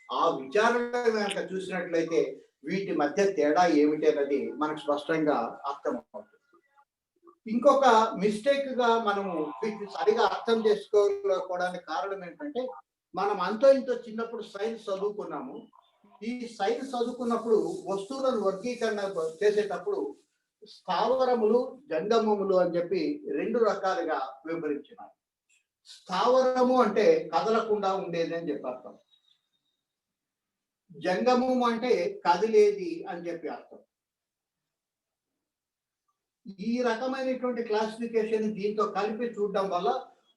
ఆ విచారణ కనుక చూసినట్లయితే వీటి మధ్య తేడా ఏమిటి అన్నది మనకు స్పష్టంగా అర్థమవుతుంది. ఇంకొక మిస్టేక్ గా మనము వీటిని సరిగా అర్థం చేసుకోవడానికి కారణం ఏంటంటే, మనం అంతో ఇంతో చిన్నప్పుడు సైన్స్ చదువుకున్నాము. ఈ సైన్స్ చదువుకున్నప్పుడు వస్తువులను వర్గీకరణ చేసేటప్పుడు స్థావరములు, జంగమములు అని చెప్పి రెండు రకాలుగా వివరించినారు. స్థావరము అంటే కదలకుండా ఉండేది అని చెప్పి అర్థం. జంగమము అంటే కదిలేది అని చెప్పి అర్థం. ఈ రకమైనటువంటి క్లాసిఫికేషన్ దీంతో కలిపి చూడడం వల్ల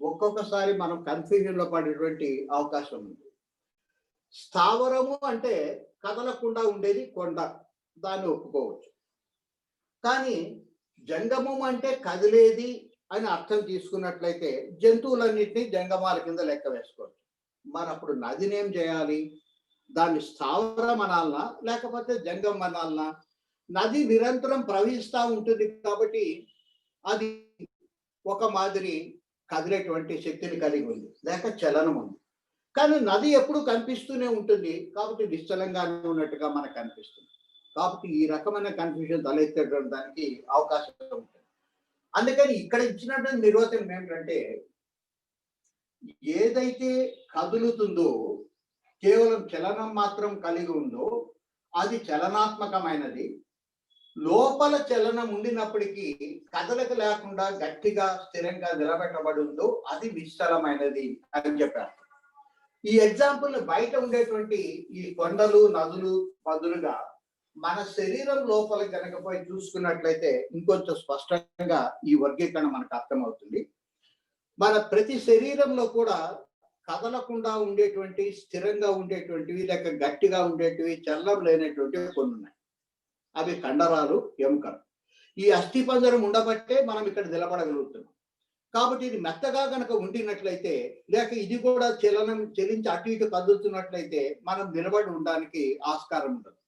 ఒక్కొక్కసారి మనం కన్ఫ్యూజన్ లో పడేటువంటి అవకాశం ఉంది. స్థావరము అంటే కదలకుండా ఉండేది కొండ, దాన్ని ఒప్పుకోవచ్చు. కానీ జంగమం అంటే కదిలేది అని అర్థం తీసుకున్నట్లయితే జంతువులన్నింటినీ జంగమాల కింద లెక్క వేసుకోవచ్చు. మరి అప్పుడు నదినేం చేయాలి? దాన్ని స్థావరం అనాలనా లేకపోతే జంగం అనాలనా? నది నిరంతరం ప్రవహిస్తూ ఉంటుంది కాబట్టి అది ఒక మాదిరి కదిలేటువంటి శక్తిని కలిగి ఉంది, లేక చలనం ఉంది. కానీ నది ఎప్పుడు కనిపిస్తూనే ఉంటుంది కాబట్టి నిశ్చలంగానే ఉన్నట్టుగా మనకు కనిపిస్తుంది. కాబట్టి ఈ రకమైన కన్ఫ్యూజన్ తలెత్తడానికి అవకాశం ఉంటుంది. అందుకని ఇక్కడ ఇచ్చినటువంటి నిర్వచనం ఏమిటంటే, ఏదైతే కదులుతుందో, కేవలం చలనం మాత్రం కలిగి ఉందో అది చలనాత్మకమైనది. లోపల చలనం ఉండినప్పటికీ కదలిక లేకుండా గట్టిగా స్థిరంగా నిలబెట్టబడి ఉందో అది నిశ్చలమైనది అని చెప్పారు. ఈ ఎగ్జాంపుల్ బయట ఉండేటువంటి ఈ కొండలు, నదులు బదులుగా మన శరీరం లోపల కనుక పోయి చూసుకున్నట్లయితే ఇంకొంచెం స్పష్టంగా ఈ వర్గీకరణ మనకు అర్థమవుతుంది. మన ప్రతి శరీరంలో కూడా కదలకుండా ఉండేటువంటి, స్థిరంగా ఉండేటువంటివి, లేక గట్టిగా ఉండేటివి, చలనం లేనటువంటివి కొన్ని ఉన్నాయి. అవి కండరాలు, ఎముకలు. ఈ అస్థిపంజరం ఉండబట్టే మనం ఇక్కడ నిలబడగలుగుతున్నాం. కాబట్టి ఇది మెత్తగా కనుక ఉండినట్లయితే, లేక ఇది కూడా చలించి అటు ఇటు కదులుతున్నట్లయితే మనం నిలబడి ఉండడానికి ఆస్కారం ఉండదు.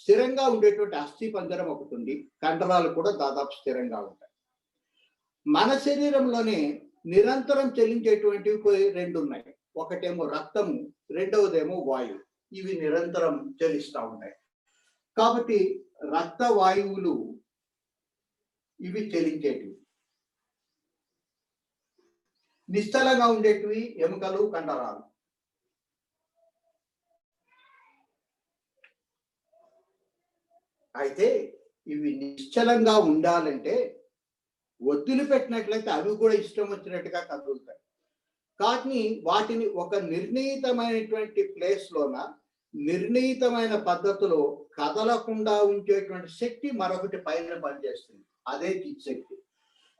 స్థిరంగా ఉండేటువంటి అస్థిపంజరం ఒకటి ఉంది, కండరాలు కూడా దాదాపు స్థిరంగా ఉంటాయి. మన శరీరంలోనే నిరంతరం చెల్లించేటువంటివి రెండు ఉన్నాయి. ఒకటేమో రక్తము, రెండవదేమో వాయువు. ఇవి నిరంతరం చెల్లిస్తూ ఉంటాయి. కాబట్టి రక్త వాయువులు ఇవి చెల్లించేటివి. నిశ్చలంగా ఉండేటివి ఎముకలు, కండరాలు. అయితే ఇవి నిశ్చలంగా ఉండాలంటే వదిలిపెట్టినట్లయితే అవి కూడా ఇష్టం వచ్చినట్టుగా కదులుతాయి. కానీ వాటిని ఒక నిర్ణీతమైనటువంటి ప్లేస్లోన నిర్ణీతమైన పద్ధతిలో కదలకుండా ఉంచేటువంటి శక్తి మరొకటి పైన పనిచేస్తుంది. అదే చిత్శక్తి.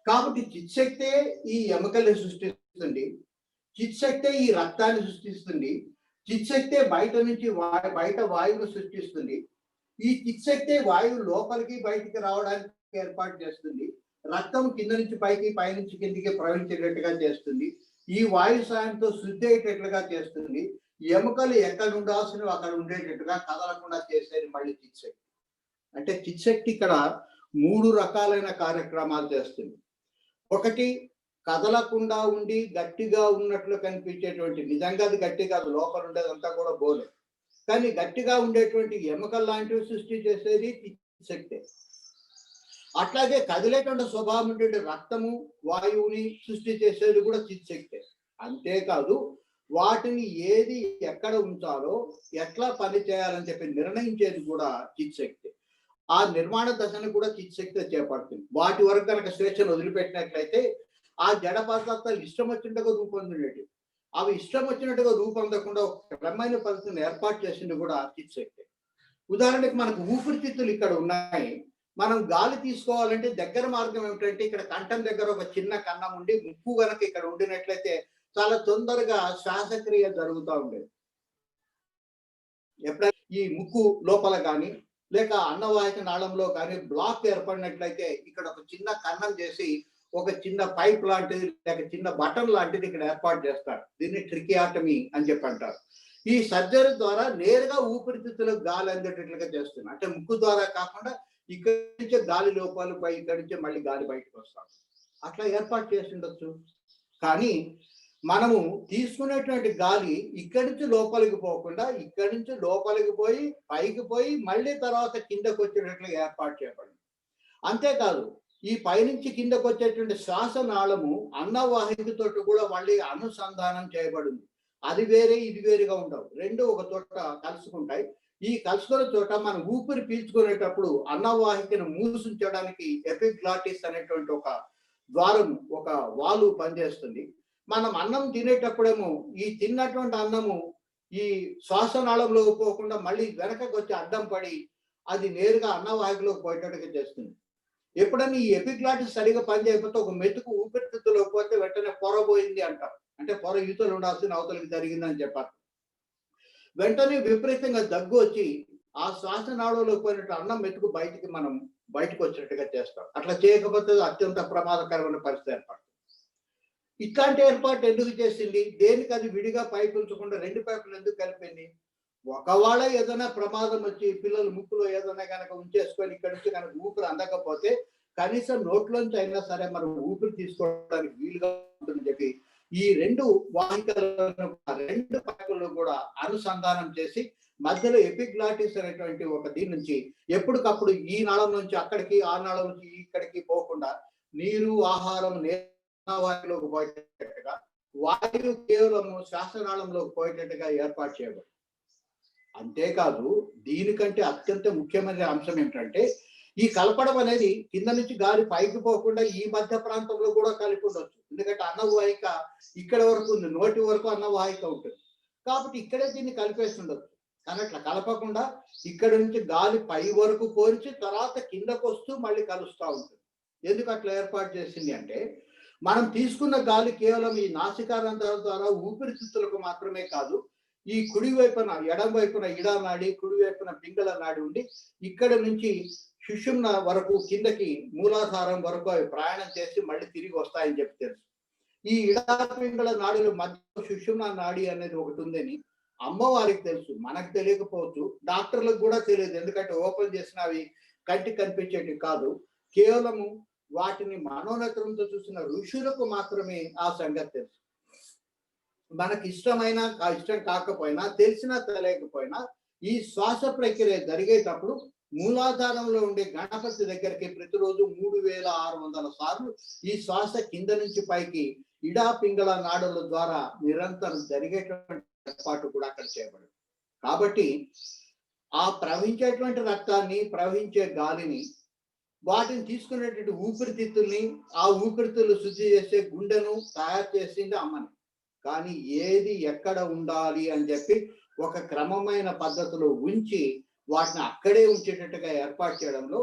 కాబట్టి చిత్శక్తే ఈ ఎముకల్ని సృష్టిస్తుంది, చిత్శక్తే ఈ రక్తాన్ని సృష్టిస్తుంది, చిత్శక్తే బయట నుంచి బయట వాయువును సృష్టిస్తుంది. ఈ చిత్శక్తే వాయువు లోపలికి బయటికి రావడానికి ఏర్పాటు చేస్తుంది. రక్తం కింద నుంచి పైకి, పైనుంచి కిందికి ప్రవహించేటట్టుగా చేస్తుంది. ఈ వాయు సాయంతో శుద్ధి అయ్యేటట్లుగా చేస్తుంది. ఎముకలు ఎక్కడ ఉండాల్సినవి అక్కడ ఉండేటట్టుగా కదలకుండా చేసేది మళ్ళీ చిత్శక్తి. అంటే చిత్శక్తి ఇక్కడ మూడు రకాలైన కార్యక్రమాలు చేస్తుంది. ఒకటి, కదలకుండా ఉండి గట్టిగా ఉన్నట్లు కనిపించేటువంటి, నిజంగా అది గట్టి కాదు, లోపల ఉండేదంతా కూడా బోలే, కానీ గట్టిగా ఉండేటువంటి ఎముకలు లాంటివి సృష్టి చేసేది చిత్శక్తే. అట్లాగే కదిలేటువంటి స్వభావం ఉండే రక్తము, వాయువుని సృష్టి చేసేది కూడా చిత్శక్తే. అంతేకాదు వాటిని ఏది ఎక్కడ ఉంచాలో, ఎట్లా పని చేయాలని చెప్పి నిర్ణయించేది కూడా చిత్శక్తి. ఆ నిర్మాణ దశను కూడా చిత్శక్తి చేపడుతుంది. వాటి వరకు కనుక స్వేచ్ఛను వదిలిపెట్టినట్లయితే ఆ జడ పదార్థాలు ఇష్టం వచ్చినట్టుగా రూపొందినవి. అవి ఇష్టం వచ్చినట్టుగా రూపొందకుండా ఒక క్రమమైన పద్ధతిని ఏర్పాటు చేసింది కూడా చిత్శక్తి. ఉదాహరణకి మనకు ఊపిరితిత్తులు ఇక్కడ ఉన్నాయి. మనం గాలి తీసుకోవాలంటే దగ్గర మార్గం ఏమిటంటే ఇక్కడ కంఠం దగ్గర ఒక చిన్న కన్నం ఉండి ముక్కు గనక ఇక్కడ ఉండినట్లయితే చాలా తొందరగా శ్వాసక్రియ జరుగుతూ ఉండేది. ఎప్పుడైనా ఈ ముక్కు లోపల కానీ లేక అన్నవాహిక నాళంలో కానీ బ్లాక్ ఏర్పడినట్లయితే ఇక్కడ ఒక చిన్న కన్నం చేసి ఒక చిన్న పైప్ లాంటిది లేక చిన్న బటన్ లాంటిది ఇక్కడ ఏర్పాటు చేస్తారు. దీన్ని ట్రికియాటమీ అని చెప్పి అంటారు. ఈ సర్జరీ ద్వారా నేరుగా ఊపిరితిత్తులకు గాలి అందేటట్లుగా చేస్తున్నారు. అంటే ముక్కు ద్వారా కాకుండా ఇక్కడి నుంచే గాలి లోపాలు ఇక్కడి నుంచే మళ్ళీ గాలి బయటకు వస్తాం. అట్లా ఏర్పాటు చేసి ఉండొచ్చు. కానీ మనము తీసుకునేటువంటి గాలి ఇక్కడి నుంచి లోపలికి పోకుండా ఇక్కడి నుంచి లోపలికి పోయి పైకి పోయి మళ్ళీ తర్వాత కిందకు వచ్చేటట్లుగా ఏర్పాటు చేయబడింది. అంతేకాదు ఈ పైనుంచి కిందకు వచ్చేటువంటి శ్వాసనాళము అన్నవాహికతో కూడా మళ్ళీ అనుసంధానం చేయబడింది. అది వేరే ఇది వేరుగా ఉండవు, రెండు ఒక చోట కలుసుకుంటాయి. ఈ కలుసుకున్న చోట మనం ఊపిరి పీల్చుకునేటప్పుడు అన్నవాహికను మూసించడానికి ఎపిగ్లాటిస్ అనేటువంటి ఒక ద్వారం, ఒక వాల్వ్ పనిచేస్తుంది. మనం అన్నం తినేటప్పుడేమో ఈ తిన్నటువంటి అన్నము ఈ శ్వాసనాళంలో పోకుండా మళ్ళీ వెనకకు వచ్చి అడ్డం పడి అది నేరుగా అన్నవాహికలోకి పోయేటట్టుగా చేస్తుంది. ఎప్పుడైనా ఈ ఎపిగ్లాటిస్ సరిగా పనిచేయకపోతే ఒక మెతుకు ఊపిరితిత్తులో పోతే వెంటనే పొరబోయింది అంటారు. అంటే పొర యువతలు ఉండాల్సిన అవతలకి జరిగిందని చెప్పారు. వెంటనే విపరీతంగా దగ్గు వచ్చి ఆ శ్వాసనాళంలో పోయినట్టు అన్నం మెతుకు బయటకు వచ్చినట్టుగా చేస్తాం. అట్లా చేయకపోతే అత్యంత ప్రమాదకరమైన పరిస్థితి ఏర్పడుతుంది. ఇట్లాంటి ఏర్పాటు ఎందుకు చేసింది? దేనికి అది విడిగా పైపు ఉంచకుండా రెండు పైపులు ఎందుకు కలిపింది? ఒకవేళ ఏదైనా ప్రమాదం వచ్చి పిల్లలు ముక్కులో ఏదైనా కనుక ఉంచేసుకొని ఇక్కడ నుంచి కనుక ఊపిరి అందకపోతే కనీసం నోట్లోంచి అయినా సరే మనం ఊపిరి తీసుకోవడానికి వీలుగా ఉంటుందని చెప్పి ఈ రెండు వాహికలను రెండు పైపులను కూడా అనుసంధానం చేసి మధ్యలో ఎపిగ్లాటిస్ అనేటువంటి ఒక దీని నుంచి ఎప్పటికప్పుడు ఈ నాళం నుంచి అక్కడికి, ఆ నాళం నుంచి ఇక్కడికి పోకుండా నీరు, ఆహారం వాయువులోకి పోయేటట్టుగా, వాయువు కేవలం శ్వాసనాళంలోకి పోయేటట్టుగా ఏర్పాటు చేయబడింది. అంతేకాదు దీనికంటే అత్యంత ముఖ్యమైన అంశం ఏంటంటే ఈ కలపడం అనేది కింద నుంచి గాలి పైకి పోకుండా ఈ మధ్య ప్రాంతంలో కూడా కలిపి ఉండొచ్చు. ఎందుకంటే అన్నవాహిక ఇక్కడ వరకు ఉంది, నోటి వరకు అన్నవాహిక ఉంటుంది కాబట్టి ఇక్కడే దీన్ని కలిపేస్తుండొచ్చు. కానీ అట్లా కలపకుండా ఇక్కడ నుంచి గాలి పై వరకు కోరిచి తర్వాత కిందకు వస్తూ మళ్ళీ కలుస్తూ ఉంటుంది. ఎందుకు అట్లా ఏర్పాటు చేసింది అంటే మనం తీసుకున్న గాలి కేవలం ఈ నాసికారంధ్రాల ద్వారా ఊపిరితిత్తులకు మాత్రమే కాదు, ఈ కుడి వైపున ఎడం వైపున ఇడా నాడి, కుడి వైపున పింగళ నాడి ఉండి ఇక్కడ నుంచి సుషుమ్న వరకు కిందకి మూలాధారం వరకు అవి ప్రయాణం చేసి మళ్ళీ తిరిగి వస్తాయని చెప్పి తెలుసు. ఈ ఇడా పింగళ నాడుల మధ్య సుషుమ్న నాడి అనేది ఒకటి ఉందని అమ్మవారికి తెలుసు, మనకు తెలియకపోవచ్చు, డాక్టర్లకు కూడా తెలియదు. ఎందుకంటే ఓపెన్ చేసిన అవి కంటికి కనిపించేవి కాదు, కేవలము వాటిని మనోనేత్రంతో చూసిన ఋషులకు మాత్రమే ఆ సంగతి తెలుసు. మనకి ఇష్టమైన ఇష్టం కాకపోయినా తెలిసినా తెలియకపోయినా ఈ శ్వాస ప్రక్రియ జరిగేటప్పుడు మూలాధారంలో ఉండే గణపతి దగ్గరికి ప్రతిరోజు 3600 సార్లు ఈ శ్వాస కింద నుంచి పైకి ఇడా పింగళ నాడుల ద్వారా నిరంతరం జరిగేటువంటి ఏర్పాటు కూడా అక్కడ చేయబడింది. కాబట్టి ఆ ప్రవహించేటువంటి రక్తాన్ని, ప్రవహించే గాలిని, వాటిని తీసుకునేటువంటి ఊపిరితిత్తుల్ని, ఆ ఊపిరితిత్తులు శుద్ధి చేసే గుండెను తయారు చేసింది అమ్మని. కానీ ఏది ఎక్కడ ఉండాలి అని చెప్పి ఒక క్రమమైన పద్ధతిలో ఉంచి వాటిని అక్కడే ఉంచేటట్టుగా ఏర్పాటు చేయడంలో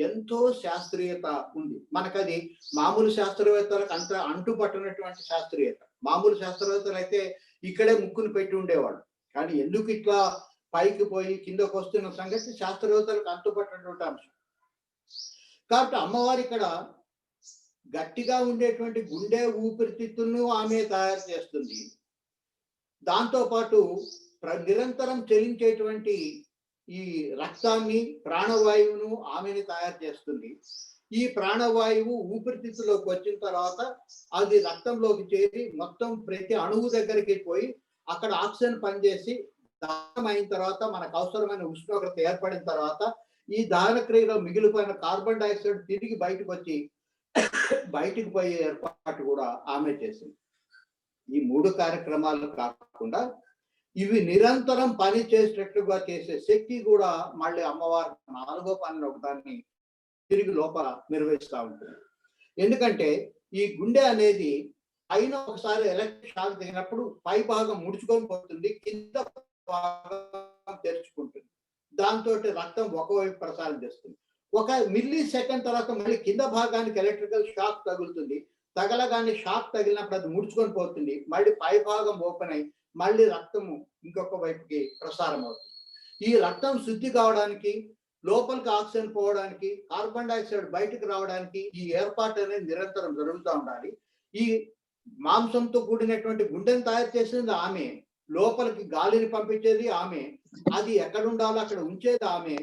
ఎంతో శాస్త్రీయత ఉంది. మనకది మామూలు శాస్త్రవేత్తలకు అంత అంటుపట్టినటువంటి శాస్త్రీయత. మామూలు శాస్త్రవేత్తలు అయితే ఇక్కడే ముక్కును పెట్టి ఉండేవాళ్ళు. కానీ ఎందుకు ఇట్లా పైకి పోయి కిందకు వస్తున్న సంగతి శాస్త్రవేత్తలకు అంటుపట్టినటువంటి అంశం. కాబట్టి అమ్మవారి ఇక్కడ గట్టిగా ఉండేటువంటి గుండె ఊపిరితిత్తులను ఆమె తయారు చేస్తుంది. దాంతో పాటు నిరంతరం చెలించేటువంటి ఈ రక్తాన్ని, ప్రాణవాయువును ఆమెని తయారు చేస్తుంది. ఈ ప్రాణవాయువు ఊపిరితిత్తులోకి వచ్చిన తర్వాత అది రక్తంలోకి చేరి మొత్తం ప్రతి అణువు దగ్గరికి పోయి అక్కడ ఆక్సిజన్ పనిచేసి దహనం అయిన తర్వాత మనకు అవసరమైన ఉష్ణోగ్రత ఏర్పడిన తర్వాత ఈ దహన క్రియలో మిగిలిపోయిన కార్బన్ డైఆక్సైడ్ తిరిగి బయటికి పోయే ఏర్పాటు కూడా ఆమె చేసింది. ఈ 3 కార్యక్రమాలు కాకుండా ఇవి నిరంతరం పని చేసేటట్లుగా చేసే శక్తి కూడా మళ్ళీ అమ్మవారు 4వ పనిని ఒకదాన్ని తిరిగి లోపల నిర్వహిస్తూ ఉంటుంది. ఎందుకంటే ఈ గుండె అనేది పైన ఒకసారి ఎలక్ట్రిక్ షాక్ తగినప్పుడు పై భాగం ముడుచుకొని పోతుంది, కింద భాగం తెరుచుకుంటుంది. దాంతో రక్తం ఒకవైపు ప్రసారం చేస్తుంది. ఒక మిల్లీ సెకండ్ తర్వాత మళ్ళీ కింద భాగానికి ఎలక్ట్రికల్ షాక్ తగులుతుంది. తగలగానే షాక్ తగిలినప్పుడు అది ముడుచుకొని పోతుంది. మళ్ళీ పై భాగం ఓపెన్ అయి మళ్ళీ రక్తము ఇంకొక వైపుకి ప్రసారం అవుతుంది. ఈ రక్తం శుద్ధి కావడానికి, లోపలికి ఆక్సిజన్ పోవడానికి, కార్బన్ డైఆక్సైడ్ బయటకు రావడానికి ఈ ఏర్పాటు అనేది నిరంతరం జరుగుతూ ఉండాలి. ఈ మాంసంతో కూడినటువంటి గుండెను తయారు చేసేది ఆమె, లోపలికి గాలిని పంపించేది ఆమె, అది ఎక్కడ ఉండాలో అక్కడ ఉంచేది ఆమె,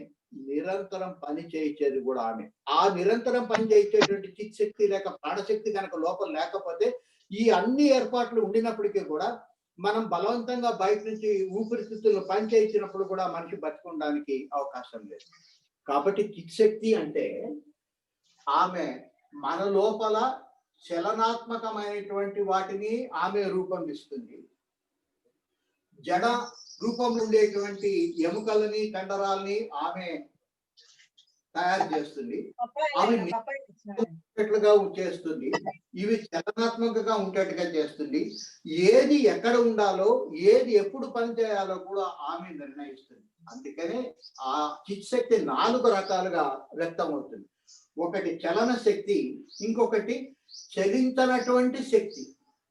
నిరంతరం పని చేయించేది కూడా ఆమె. ఆ నిరంతరం పని చేయించేటువంటి చిత్శక్తి లేక ప్రాణశక్తి కనుక లోపల లేకపోతే ఈ అన్ని ఏర్పాట్లు ఉండినప్పటికీ కూడా మనం బలవంతంగా బయట నుంచి ఊపిరితిత్తులను పని చేయించినప్పుడు కూడా మనిషి బతుకుండడానికి అవకాశం లేదు. కాబట్టి చిత్శక్తి అంటే ఆమె మన లోపల చలనాత్మకమైనటువంటి వాటిని ఆమె రూపొందిస్తుంది. జడ రూపంలో ఉండేటువంటి ఎముకలని, కండరాలని ఆమె తయారు చేస్తుంది. అవి ఉండేట్లుగా చేస్తుంది. ఇవి చలనాత్మకంగా ఉండేట్టుగా చేస్తుంది. ఏది ఎక్కడ ఉండాలో, ఏది ఎప్పుడు పని చేయాలో కూడా ఆమె నిర్ణయిస్తుంది. అందుకనే ఆ చిత్శక్తి 4 రకాలుగా వ్యక్తం అవుతుంది. ఒకటి చలన శక్తి, ఇంకొకటి చలించనటువంటి శక్తి.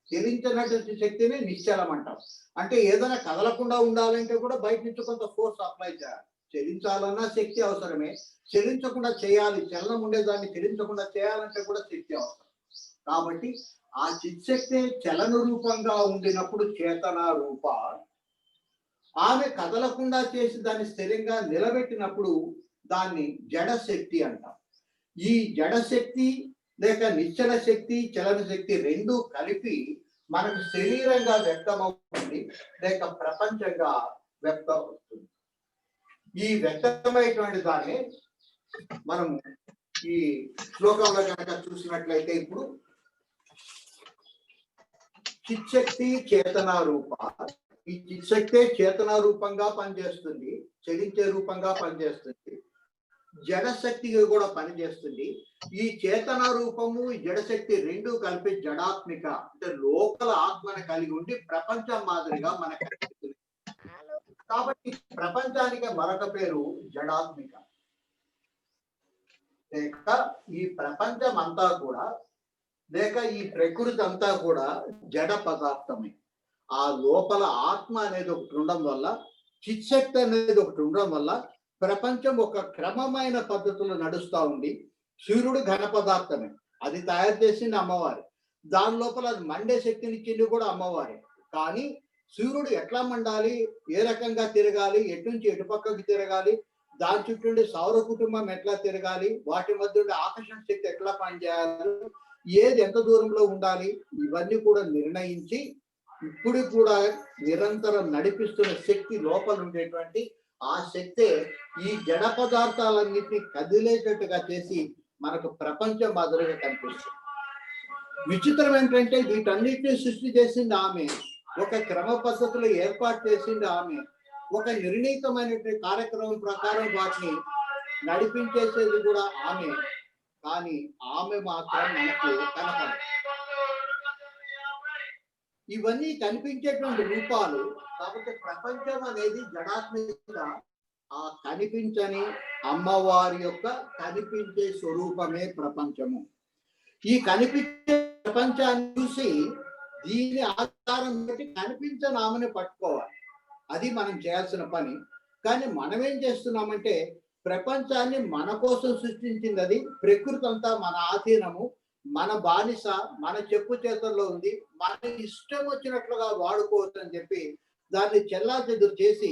చలించినటువంటి శక్తిని నిశ్చలం అంటాం. అంటే ఏదైనా కదలకుండా ఉండాలంటే కూడా బయట నుంచి కొంత ఫోర్స్ అప్లై చేయాలి. చలించాలన్నా శక్తి అవసరమే, చలించకుండా చేయాలి, చలనం ఉండేదాన్ని చలించకుండా చేయాలంటే కూడా శక్తి అవసరం. కాబట్టి ఆ చిత్శక్తి చలన రూపంగా ఉండినప్పుడు చేతన రూప, ఆమె కదలకుండా చేసి దాన్ని స్థిరంగా నిలబెట్టినప్పుడు దాన్ని జడశక్తి అంటాం. ఈ జడశక్తి లేక నిశ్చల శక్తి, చలన శక్తి రెండు కలిపి మనకు శరీరంగా వ్యక్తమవుతుంది లేక ప్రపంచంగా వ్యక్తమవుతుంది. ఈ వ్యక్తమైనటువంటి దాన్ని మనం ఈ శ్లోకంలో కనుక చూసినట్లయితే ఇప్పుడు చిత్శక్తి చేతన రూప, ఈ చిత్శక్తే చేతన రూపంగా పనిచేస్తుంది, చలించే రూపంగా పనిచేస్తుంది, జడశక్తిగా కూడా పనిచేస్తుంది. ఈ చేతన రూపము, జడశక్తి రెండు కలిపి జడాత్మిక అంటే లోపల ఆత్మను కలిగి ఉండి ప్రపంచం మాదిరిగా మనకు కనిపిస్తుంది. కాబట్టి ప్రపంచానికి మరొక పేరు జడాత్మిక. లేక ఈ ప్రపంచం అంతా కూడా, లేక ఈ ప్రకృతి అంతా కూడా జడ పదార్థమే. ఆ లోపల ఆత్మ అనేది ఒకటి ఉండడం వల్ల, చిత్శక్తి అనేది ఒకటి ఉండడం వల్ల ప్రపంచం ఒక క్రమమైన పద్ధతిలో నడుస్తూ ఉంది. సూర్యుడు ఘన పదార్థమే, అది తయారు చేసింది అమ్మవారి. దాని లోపల అది మండే శక్తినిచ్చింది కూడా అమ్మవారి. కానీ సూర్యుడు ఎట్లా మండాలి, ఏ రకంగా తిరగాలి, ఎటు నుంచి ఎటు పక్కకి తిరగాలి, దాని చుట్టూ సౌర కుటుంబం ఎట్లా తిరగాలి, వాటి మధ్య ఆకర్షణ శక్తి ఎట్లా పనిచేయాలి, ఏది ఎంత దూరంలో ఉండాలి, ఇవన్నీ కూడా నిర్ణయించి ఇప్పుడు కూడా నిరంతరం నడిపిస్తున్న శక్తి లోపల ఉండేటువంటి ఆ శక్తే ఈ జడ పదార్థాలన్నింటినీ కదిలేటట్టుగా చేసి మనకు ప్రపంచం మాదిరిగా కనిపిస్తుంది. విచిత్రం ఏంటంటే వీటన్నిటిని సృష్టి చేసింది ఆమె, ఒక క్రమ పద్ధతిలో ఏర్పాటు చేసింది ఆమె, ఒక నిర్ణీతమైనటువంటి కార్యక్రమం ప్రకారం వాటిని నడిపించేసేది కూడా ఆమె. కానీ ఆమె మాత్రం మనకు కనపడదు. ఇవన్నీ కనిపించేటువంటి రూపాలు. కాబట్టి ప్రపంచం అనేది జడాత్మిక, ఆ కనిపించని అమ్మవారి యొక్క కనిపించే స్వరూపమే ప్రపంచము. ఈ కనిపించే ప్రపంచాన్ని చూసి దీని ఆధారం బట్టి కనిపించని ఆమెను పట్టుకోవాలి. అది మనం చేయాల్సిన పని. కానీ మనం ఏం చేస్తున్నామంటే ప్రపంచాన్ని మన కోసం సృష్టించింది అది. ప్రకృతి అంతా మన ఆధీనము, మన బానిస, మన చెప్పు చేతుల్లో ఉంది, మన ఇష్టం వచ్చినట్లుగా వాడుకోవచ్చు అని చెప్పి దాన్ని చెల్లాచెదురు చేసి,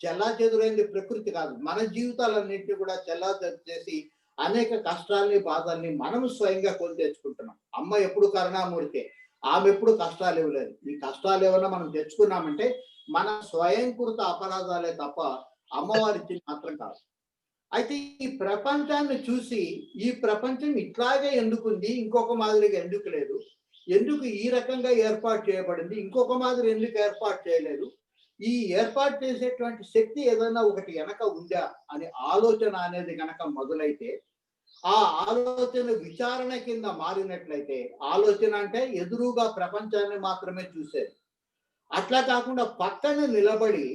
చెల్లాచెదురైంది ప్రకృతి కాదు, మన జీవితాలన్నింటినీ కూడా చెల్లాచెదురు చేసి అనేక కష్టాలని, బాధల్ని మనము స్వయంగా కొని తెచ్చుకుంటున్నాం. అమ్మ ఎప్పుడు కరుణామూర్తే, ఆమె ఎప్పుడు కష్టాలు ఇవ్వలేదు. ఈ కష్టాలు ఏమన్నా మనం తెచ్చుకున్నామంటే మన స్వయంకృత అపరాధాలే తప్ప అమ్మవారి ఇచ్చింది మాత్రం కాదు. అయితే ఈ ప్రపంచాన్ని చూసి ఈ ప్రపంచం ఇట్లాగే ఎందుకుంది, ఇంకొక మాదిరిగా ఎందుకు లేదు, ఎందుకు ఈ రకంగా ఏర్పాటు చేయబడింది, ఇంకొక మాదిరి ఎందుకు ఏర్పాటు చేయలేదు, ఈ ఏర్పాటు చేసేటువంటి శక్తి ఏదైనా ఒకటి వెనక ఉందా అనే ఆలోచన అనేది కనుక మొదలైతే ఆ ఆలోచన విచారణ కింద మారినట్లయితే, ఆలోచన అంటే ఎదురుగా ప్రపంచాన్ని మాత్రమే చూసేది. అట్లా కాకుండా పక్కన నిలబడి,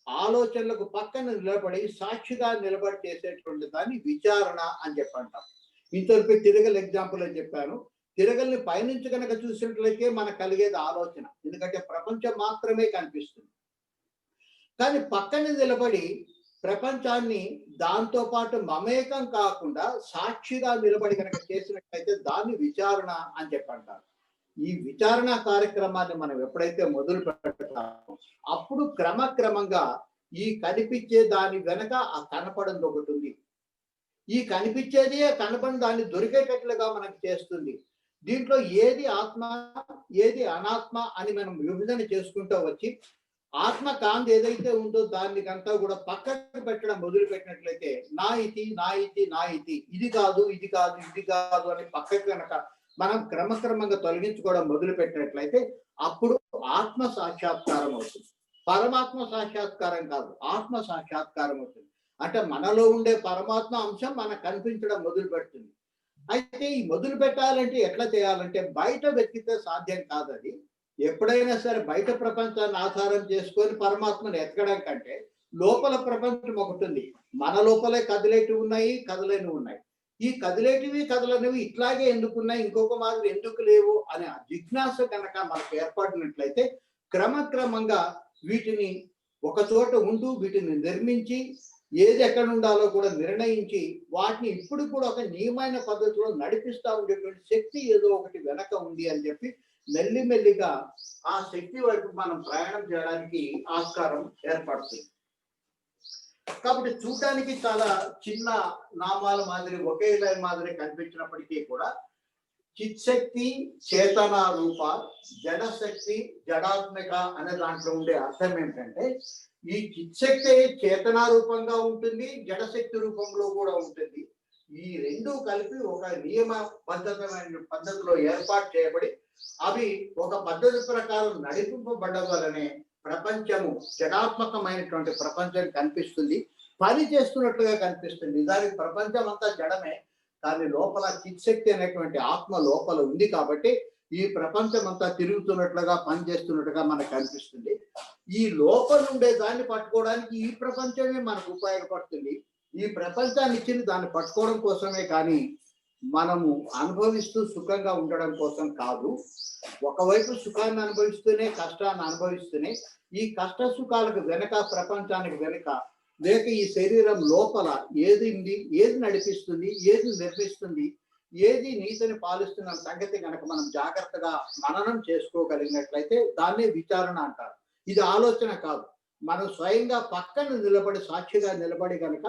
ఆలోచనలకు పక్కన నిలబడి సాక్షిగా నిలబడి చేసేటువంటి దాన్ని విచారణ అని చెప్పంటాం. ఇంతవరకు తిరగలి ఎగ్జాంపుల్ అని చెప్పాను. తిరగలిని పైనుంచి కనుక చూసినట్లయితే మనకు కలిగేది ఆలోచన. ఎందుకంటే ప్రపంచం మాత్రమే కనిపిస్తుంది. కానీ పక్కన నిలబడి ప్రపంచాన్ని దాంతో పాటు మమేకం కాకుండా సాక్షిగా నిలబడి కనుక చేసినట్లయితే దాన్ని విచారణ అని చెప్పంటారు. ఈ విచారణ కార్యక్రమాన్ని మనం ఎప్పుడైతే మొదలు పెడతామో అప్పుడు క్రమక్రమంగా ఈ కనిపించే దాని వెనక ఆ కనపడింది ఒకటి ఉంది. ఈ కనిపించేది కనపడిన దాన్ని దొరికేటట్లుగా మనకు చేస్తుంది. దీంట్లో ఏది ఆత్మ, ఏది అనాత్మ అని మనం విభజన చేసుకుంటూ వచ్చి ఆత్మ కాంతి ఏదైతే ఉందో దానికంతా కూడా పక్కకు పెట్టడం మొదలు పెట్టినట్లయితే నా ఇది నా ఇది నా ఇది, ఇది కాదు ఇది కాదు ఇది కాదు అని పక్కకు కనుక మనం క్రమక్రమంగా తొలగించుకోవడం మొదలు పెట్టినట్లయితే అప్పుడు ఆత్మ సాక్షాత్కారం అవుతుంది. పరమాత్మ సాక్షాత్కారం కాదు, ఆత్మ సాక్షాత్కారం అవుతుంది. అంటే మనలో ఉండే పరమాత్మ అంశం మనకు కనిపించడం మొదలు పెడుతుంది. అయితే ఈ మొదలు పెట్టాలంటే ఎట్లా చేయాలంటే బయట వెతికితే సాధ్యం కాదు. అది ఎప్పుడైనా సరే బయట ప్రపంచాన్ని ఆధారం చేసుకొని పరమాత్మను ఎతకడం కంటే లోపల ప్రపంచం ఒకటి ఉంది. మన లోపలే కదిలేటివి ఉన్నాయి, కదలేనివి ఉన్నాయి. ఈ కదిలేటివి కదలనివి ఇట్లాగే ఎందుకున్నాయి, ఇంకొక మాదిరి ఎందుకు లేవు అనే జిజ్ఞాస కనుక మనకు ఏర్పడినట్లయితే క్రమక్రమంగా వీటిని ఒక చోట ఉంటూ వీటిని నిర్మించి ఏది ఎక్కడ ఉండాలో కూడా నిర్ణయించి వాటిని ఇప్పుడు కూడా ఒక నియమైన పద్ధతిలో నడిపిస్తూ ఉండేటువంటి శక్తి ఏదో ఒకటి వెనక ఉంది అని చెప్పి మెల్లిమెల్లిగా ఆ శక్తి వైపు మనం ప్రయాణం చేయడానికి ఆస్కారం ఏర్పడుతుంది. కాబట్టి చూడటానికి చాలా చిన్న నామాల మాదిరి ఒకే లైన్ మాదిరి కనిపించినప్పటికీ కూడా చిత్శక్తి చేతన రూప, జడశక్తి జడాత్మిక అనే దాంట్లో ఉండే అర్థం ఏంటంటే ఈ చిత్శక్తి చేతన రూపంగా ఉంటుంది, జడశక్తి రూపంలో కూడా ఉంటుంది. ఈ రెండు కలిపి ఒక నియమ పద్ధతిలో ఏర్పాటు చేయబడి అవి ఒక పద్ధతి ప్రకారం నడిపింపబడ్డం వలనే ప్రపంచము జడాత్మకమైనటువంటి ప్రపంచం కనిపిస్తుంది, పని చేస్తున్నట్లుగా కనిపిస్తుంది. దానికి ప్రపంచం అంతా జడమే, దాని లోపల చిత్శక్తి అనేటువంటి ఆత్మ లోపల ఉంది కాబట్టి ఈ ప్రపంచం అంతా తిరుగుతున్నట్లుగా పనిచేస్తున్నట్టుగా మనకు కనిపిస్తుంది. ఈ లోపల ఉండే దాన్ని పట్టుకోవడానికి ఈ ప్రపంచమే మనకు ఉపయోగపడుతుంది. ఈ ప్రపంచాన్ని ఇచ్చింది దాన్ని పట్టుకోవడం కోసమే కానీ మనము అనుభవిస్తూ సుఖంగా ఉండడం కోసం కాదు. ఒకవైపు సుఖాన్ని అనుభవిస్తూనే కష్టాన్ని అనుభవిస్తూనే ఈ కష్ట సుఖాలకు వెనక, ప్రపంచానికి వెనక లేక ఈ శరీరం లోపల ఏది ఉంది, ఏది నడిపిస్తుంది, ఏది నిర్మిస్తుంది, ఏది నీతిని పాలిస్తున్న సంగతి కనుక మనం జాగ్రత్తగా మననం చేసుకోగలిగినట్లయితే దాన్నే విచారణ అంటారు. ఇది ఆలోచన కాదు. మనం స్వయంగా పక్కన నిలబడి సాక్షిగా నిలబడి కనుక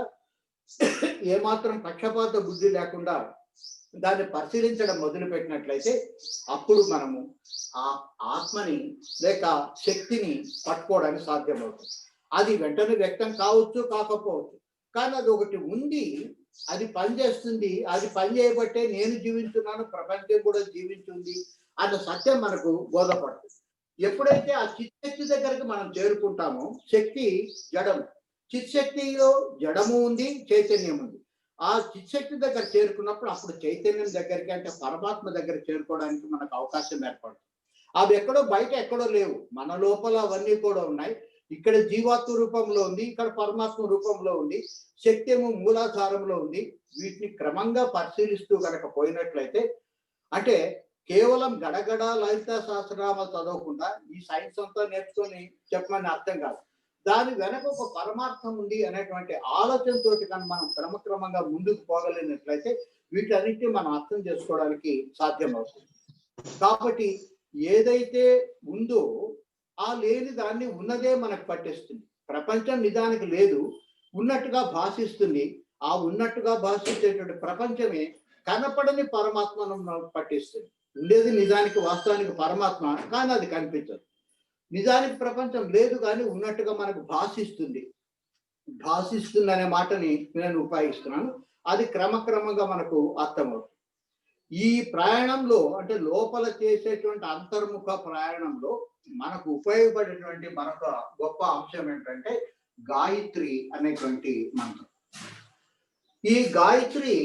ఏమాత్రం పక్షపాత బుద్ధి లేకుండా దాన్ని పరిశీలించడం మొదలుపెట్టినట్లయితే అప్పుడు మనము ఆ ఆత్మని లేక శక్తిని పట్టుకోవడానికి సాధ్యమవుతుంది. అది వెంటనే వ్యక్తం కావచ్చు, కాకపోవచ్చు, కానీ అది ఒకటి ఉంది, అది పనిచేస్తుంది. అది పని చేయబట్టే నేను జీవించున్నాను, ప్రపంచం కూడా జీవించుంది అన్న సత్యం మనకు బోధపడుతుంది. ఎప్పుడైతే ఆ చిత్శక్తి దగ్గరికి మనం చేరుకుంటామో, శక్తి జడము, చిత్శక్తిలో జడము ఉంది, చైతన్యం ఉంది. ఆ చిత్శక్తి దగ్గర చేరుకున్నప్పుడు అప్పుడు చైతన్యం దగ్గరికి అంటే పరమాత్మ దగ్గర చేరుకోవడానికి మనకు అవకాశం ఏర్పడుతుంది. అవి ఎక్కడో బయట ఎక్కడో లేవు, మన లోపల అవన్నీ కూడా ఉన్నాయి. ఇక్కడ జీవాత్మ రూపంలో ఉంది, ఇక్కడ పరమాత్మ రూపంలో ఉంది, శక్తి ఏమో మూలాధారంలో ఉంది. వీటిని క్రమంగా పరిశీలిస్తూ కనుక పోయినట్లయితే అంటే కేవలం గడగడ లలిత సహస్రనామాలు చదవకుండా ఈ సైన్స్ అంతా నేర్చుకొని చెప్పమని అర్థం కాదు. దాని వెనక ఒక పరమార్థం ఉంది అనేటువంటి ఆలోచనతో కానీ మనం క్రమక్రమంగా ముందుకు పోగలిగినట్లయితే వీటన్నిటిని మనం అర్థం చేసుకోవడానికి సాధ్యం అవుతుంది. కాబట్టి ఏదైతే ఉందో ఆ లేని దాన్ని ఉన్నదే మనకు పట్టిస్తుంది. ప్రపంచం నిజానికి లేదు, ఉన్నట్టుగా భాషిస్తుంది. ఆ ఉన్నట్టుగా భాషించేటువంటి ప్రపంచమే కనపడని పరమాత్మను పట్టిస్తుంది. ఉండేది నిజానికి వాస్తవానికి పరమాత్మ, కానీ అది కనిపించదు. నిజానికి ప్రపంచం లేదు కానీ ఉన్నట్టుగా మనకు భాషిస్తుంది. భాషిస్తుంది అనే మాటని నేను ఉపయోగిస్తున్నాను. అది క్రమక్రమంగా మనకు అర్థమవుతుంది. ఈ ప్రయాణంలో అంటే లోపల చేసేటువంటి అంతర్ముఖ ప్రయాణంలో మనకు ఉపయోగపడేటువంటి మరొక గొప్ప అంశం ఏంటంటే గాయత్రి అనేటువంటి మంత్రం. ఈ గాయత్రి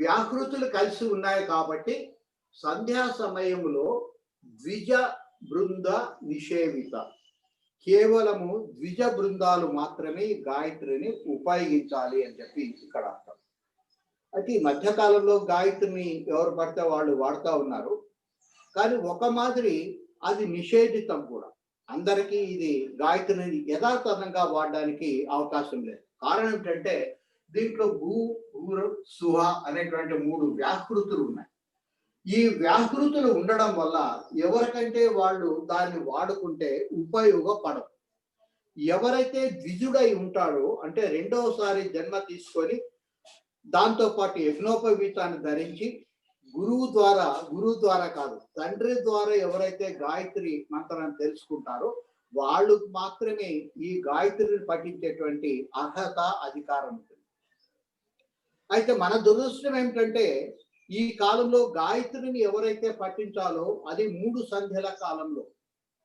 వ్యాహృతులు కలిసి ఉన్నాయి కాబట్టి సంధ్యా సమయంలో ద్విజ బృంద నిషేవిత, కేవలము ద్విజ బృందాలు మాత్రమే గాయత్రిని ఉపయోగించాలి అని చెప్పి ఇక్కడ అర్థం. అయితే ఈ మధ్యకాలంలో గాయత్రిని ఎవరు పడితే వాళ్ళు వాడుతూ ఉన్నారు. కానీ ఒక మాదిరి అది నిషేధితం కూడా. అందరికీ ఇది గాయత్రిని యథాతథంగా వాడడానికి అవకాశం లేదు. కారణం ఏంటంటే దీంట్లో భూ, భూర్, సుహ అనేటువంటి 3 వ్యాహృతులు ఉన్నాయి. ఈ వ్యాహృతులు ఉండడం వల్ల ఎవరికంటే వాళ్ళు దాన్ని వాడుకుంటే ఉపయోగపడదు. ఎవరైతే ద్విజుడై ఉంటాడో అంటే రెండవసారి జన్మ తీసుకొని దాంతోపాటు యజ్ఞోపవీతాన్ని ధరించి గురువు ద్వారా కాదు, తండ్రి ద్వారా ఎవరైతే గాయత్రి మంత్రాన్ని తెలుసుకుంటారో వాళ్ళు మాత్రమే ఈ గాయత్రిని పఠించేటువంటి అర్హత, అధికారం ఉంటుంది. అయితే మన దురదృష్టం ఏమిటంటే ఈ కాలంలో గాయత్రిని ఎవరైతే పఠించాలో అది 3 సంధ్యల కాలంలో,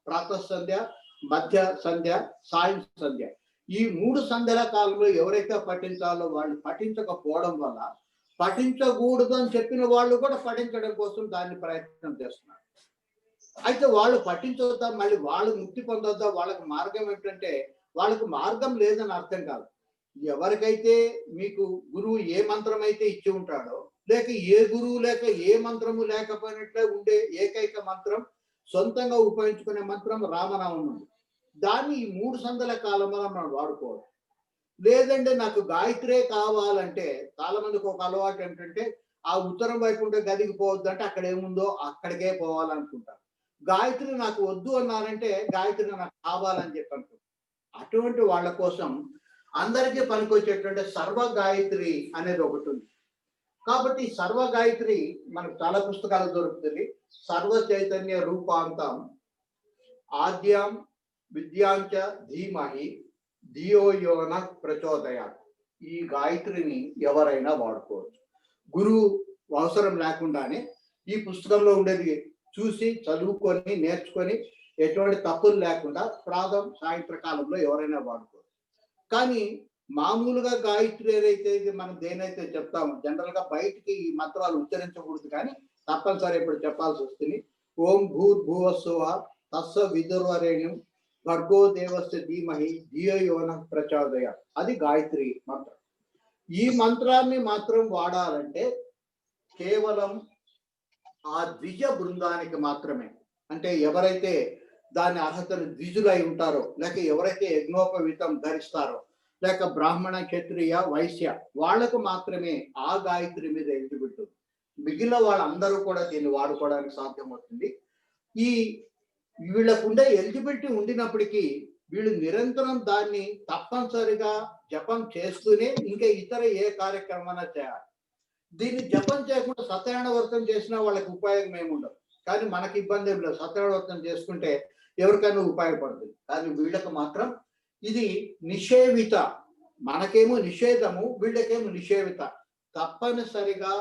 ప్రాతః సంధ్య, మధ్య సంధ్య, సాయం సంధ్య, ఈ 3 సంధ్యల కాలంలో ఎవరైతే పఠించాలో వాళ్ళు పఠించకపోవడం వల్ల పఠించకూడదు అని చెప్పిన వాళ్ళు కూడా పఠించడం కోసం దాన్ని ప్రయత్నం చేస్తున్నారు. అయితే వాళ్ళు పఠించొద్దా, మళ్ళీ వాళ్ళు ముక్తి పొందొద్దా, వాళ్ళకి మార్గం ఏమిటంటే వాళ్ళకి మార్గం లేదని అర్థం కాదు. ఎవరికైతే మీకు గురువు ఏ మంత్రం అయితే ఇచ్చి ఉంటాడో, లేక ఏ గురువు లేక ఏ మంత్రము లేకపోయినట్లే ఉండే ఏకైక మంత్రం, సొంతంగా ఉపయోగించుకునే మంత్రం రామనామం ఉంది. దాన్ని ఈ 3 సంధ్యల కాలంలో మనం వాడుకోవాలి. లేదంటే నాకు గాయత్రే కావాలంటే చాలా మందికి ఒక అలవాటు ఏంటంటే ఆ ఉత్తరం వైపు ఉంటే గదికి పోవద్దు అంటే అక్కడ ఏముందో అక్కడికే పోవాలనుకుంటారు. గాయత్రి నాకు వద్దు అన్నారంటే గాయత్రి నాకు కావాలని చెప్పి అనుకుంటారు. అటువంటి వాళ్ళ కోసం అందరికీ పనికొచ్చేటువంటి సర్వ గాయత్రి అనేది ఒకటి ఉంది. కాబట్టి సర్వ గాయత్రి మనకు చాలా పుస్తకాలు దొరుకుతుంది. సర్వ చైతన్య రూపాంతం ఆద్యం విద్యాంచ ధీమహి ధియో యో న ప్రచోదయాత్. ఈ గాయత్రిని ఎవరైనా వాడుకోవచ్చు. గురువు అవసరం లేకుండానే ఈ పుస్తకంలో ఉండేది చూసి చదువుకొని నేర్చుకొని ఎటువంటి తప్పులు లేకుండా ప్రాతం సాయంత్రకాలంలో ఎవరైనా వాడుకోవచ్చు. కానీ మామూలుగా గాయత్రి ఏదైతే మనం దేనైతే చెప్తామో జనరల్ గా బయటికి ఈ మంత్రాలు ఉచ్చరించకూడదు, కానీ తప్పనిసరి ఇప్పుడు చెప్పాల్సి వస్తుంది. ఓం భూర్భువస్సువ తస్స విదుర్వరేణ్యం భర్గో దేవస్య ధీమహి ధియో యో న ప్రచోదయాత్. అది గాయత్రి మంత్రం. ఈ మంత్రాన్ని మాత్రం వాడాలంటే కేవలం ఆ ద్విజ బృందానికి మాత్రమే. అంటే ఎవరైతే దాని అర్హతను ద్విజులై ఉంటారో, లేక ఎవరైతే యజ్ఞోపవీతం ధరిస్తారో, లేక బ్రాహ్మణ, క్షత్రియ, వైశ్య వాళ్లకు మాత్రమే ఆ గాయత్రి మీద ఎలిజిబిలిటీ. మిగిలిన వాళ్ళందరూ కూడా దీన్ని వాడుకోవడానికి సాధ్యమవుతుంది. ఈ వీళ్ళకుండే ఎలిజిబిలిటీ ఉండినప్పటికీ వీళ్ళు నిరంతరం దాన్ని తప్పనిసరిగా జపం చేస్తూనే ఇంకా ఇతర ఏ కార్యక్రమాన్ని చేయాలి. దీన్ని జపం చేయకుండా సత్యనారాయణ వ్రతం చేసినా వాళ్ళకి ఉపయోగం ఏమి ఉండదు. కానీ మనకి ఇబ్బంది ఏం లేదు. సత్యనారాయణ వ్రతం చేసుకుంటే ఎవరికైనా ఉపయోగపడుతుంది. కానీ వీళ్ళకి మాత్రం ఇది నిషేవిత. మనకేమో నిషేధము, వీళ్ళకేమో నిషేవిత. తప్పనిసరిగా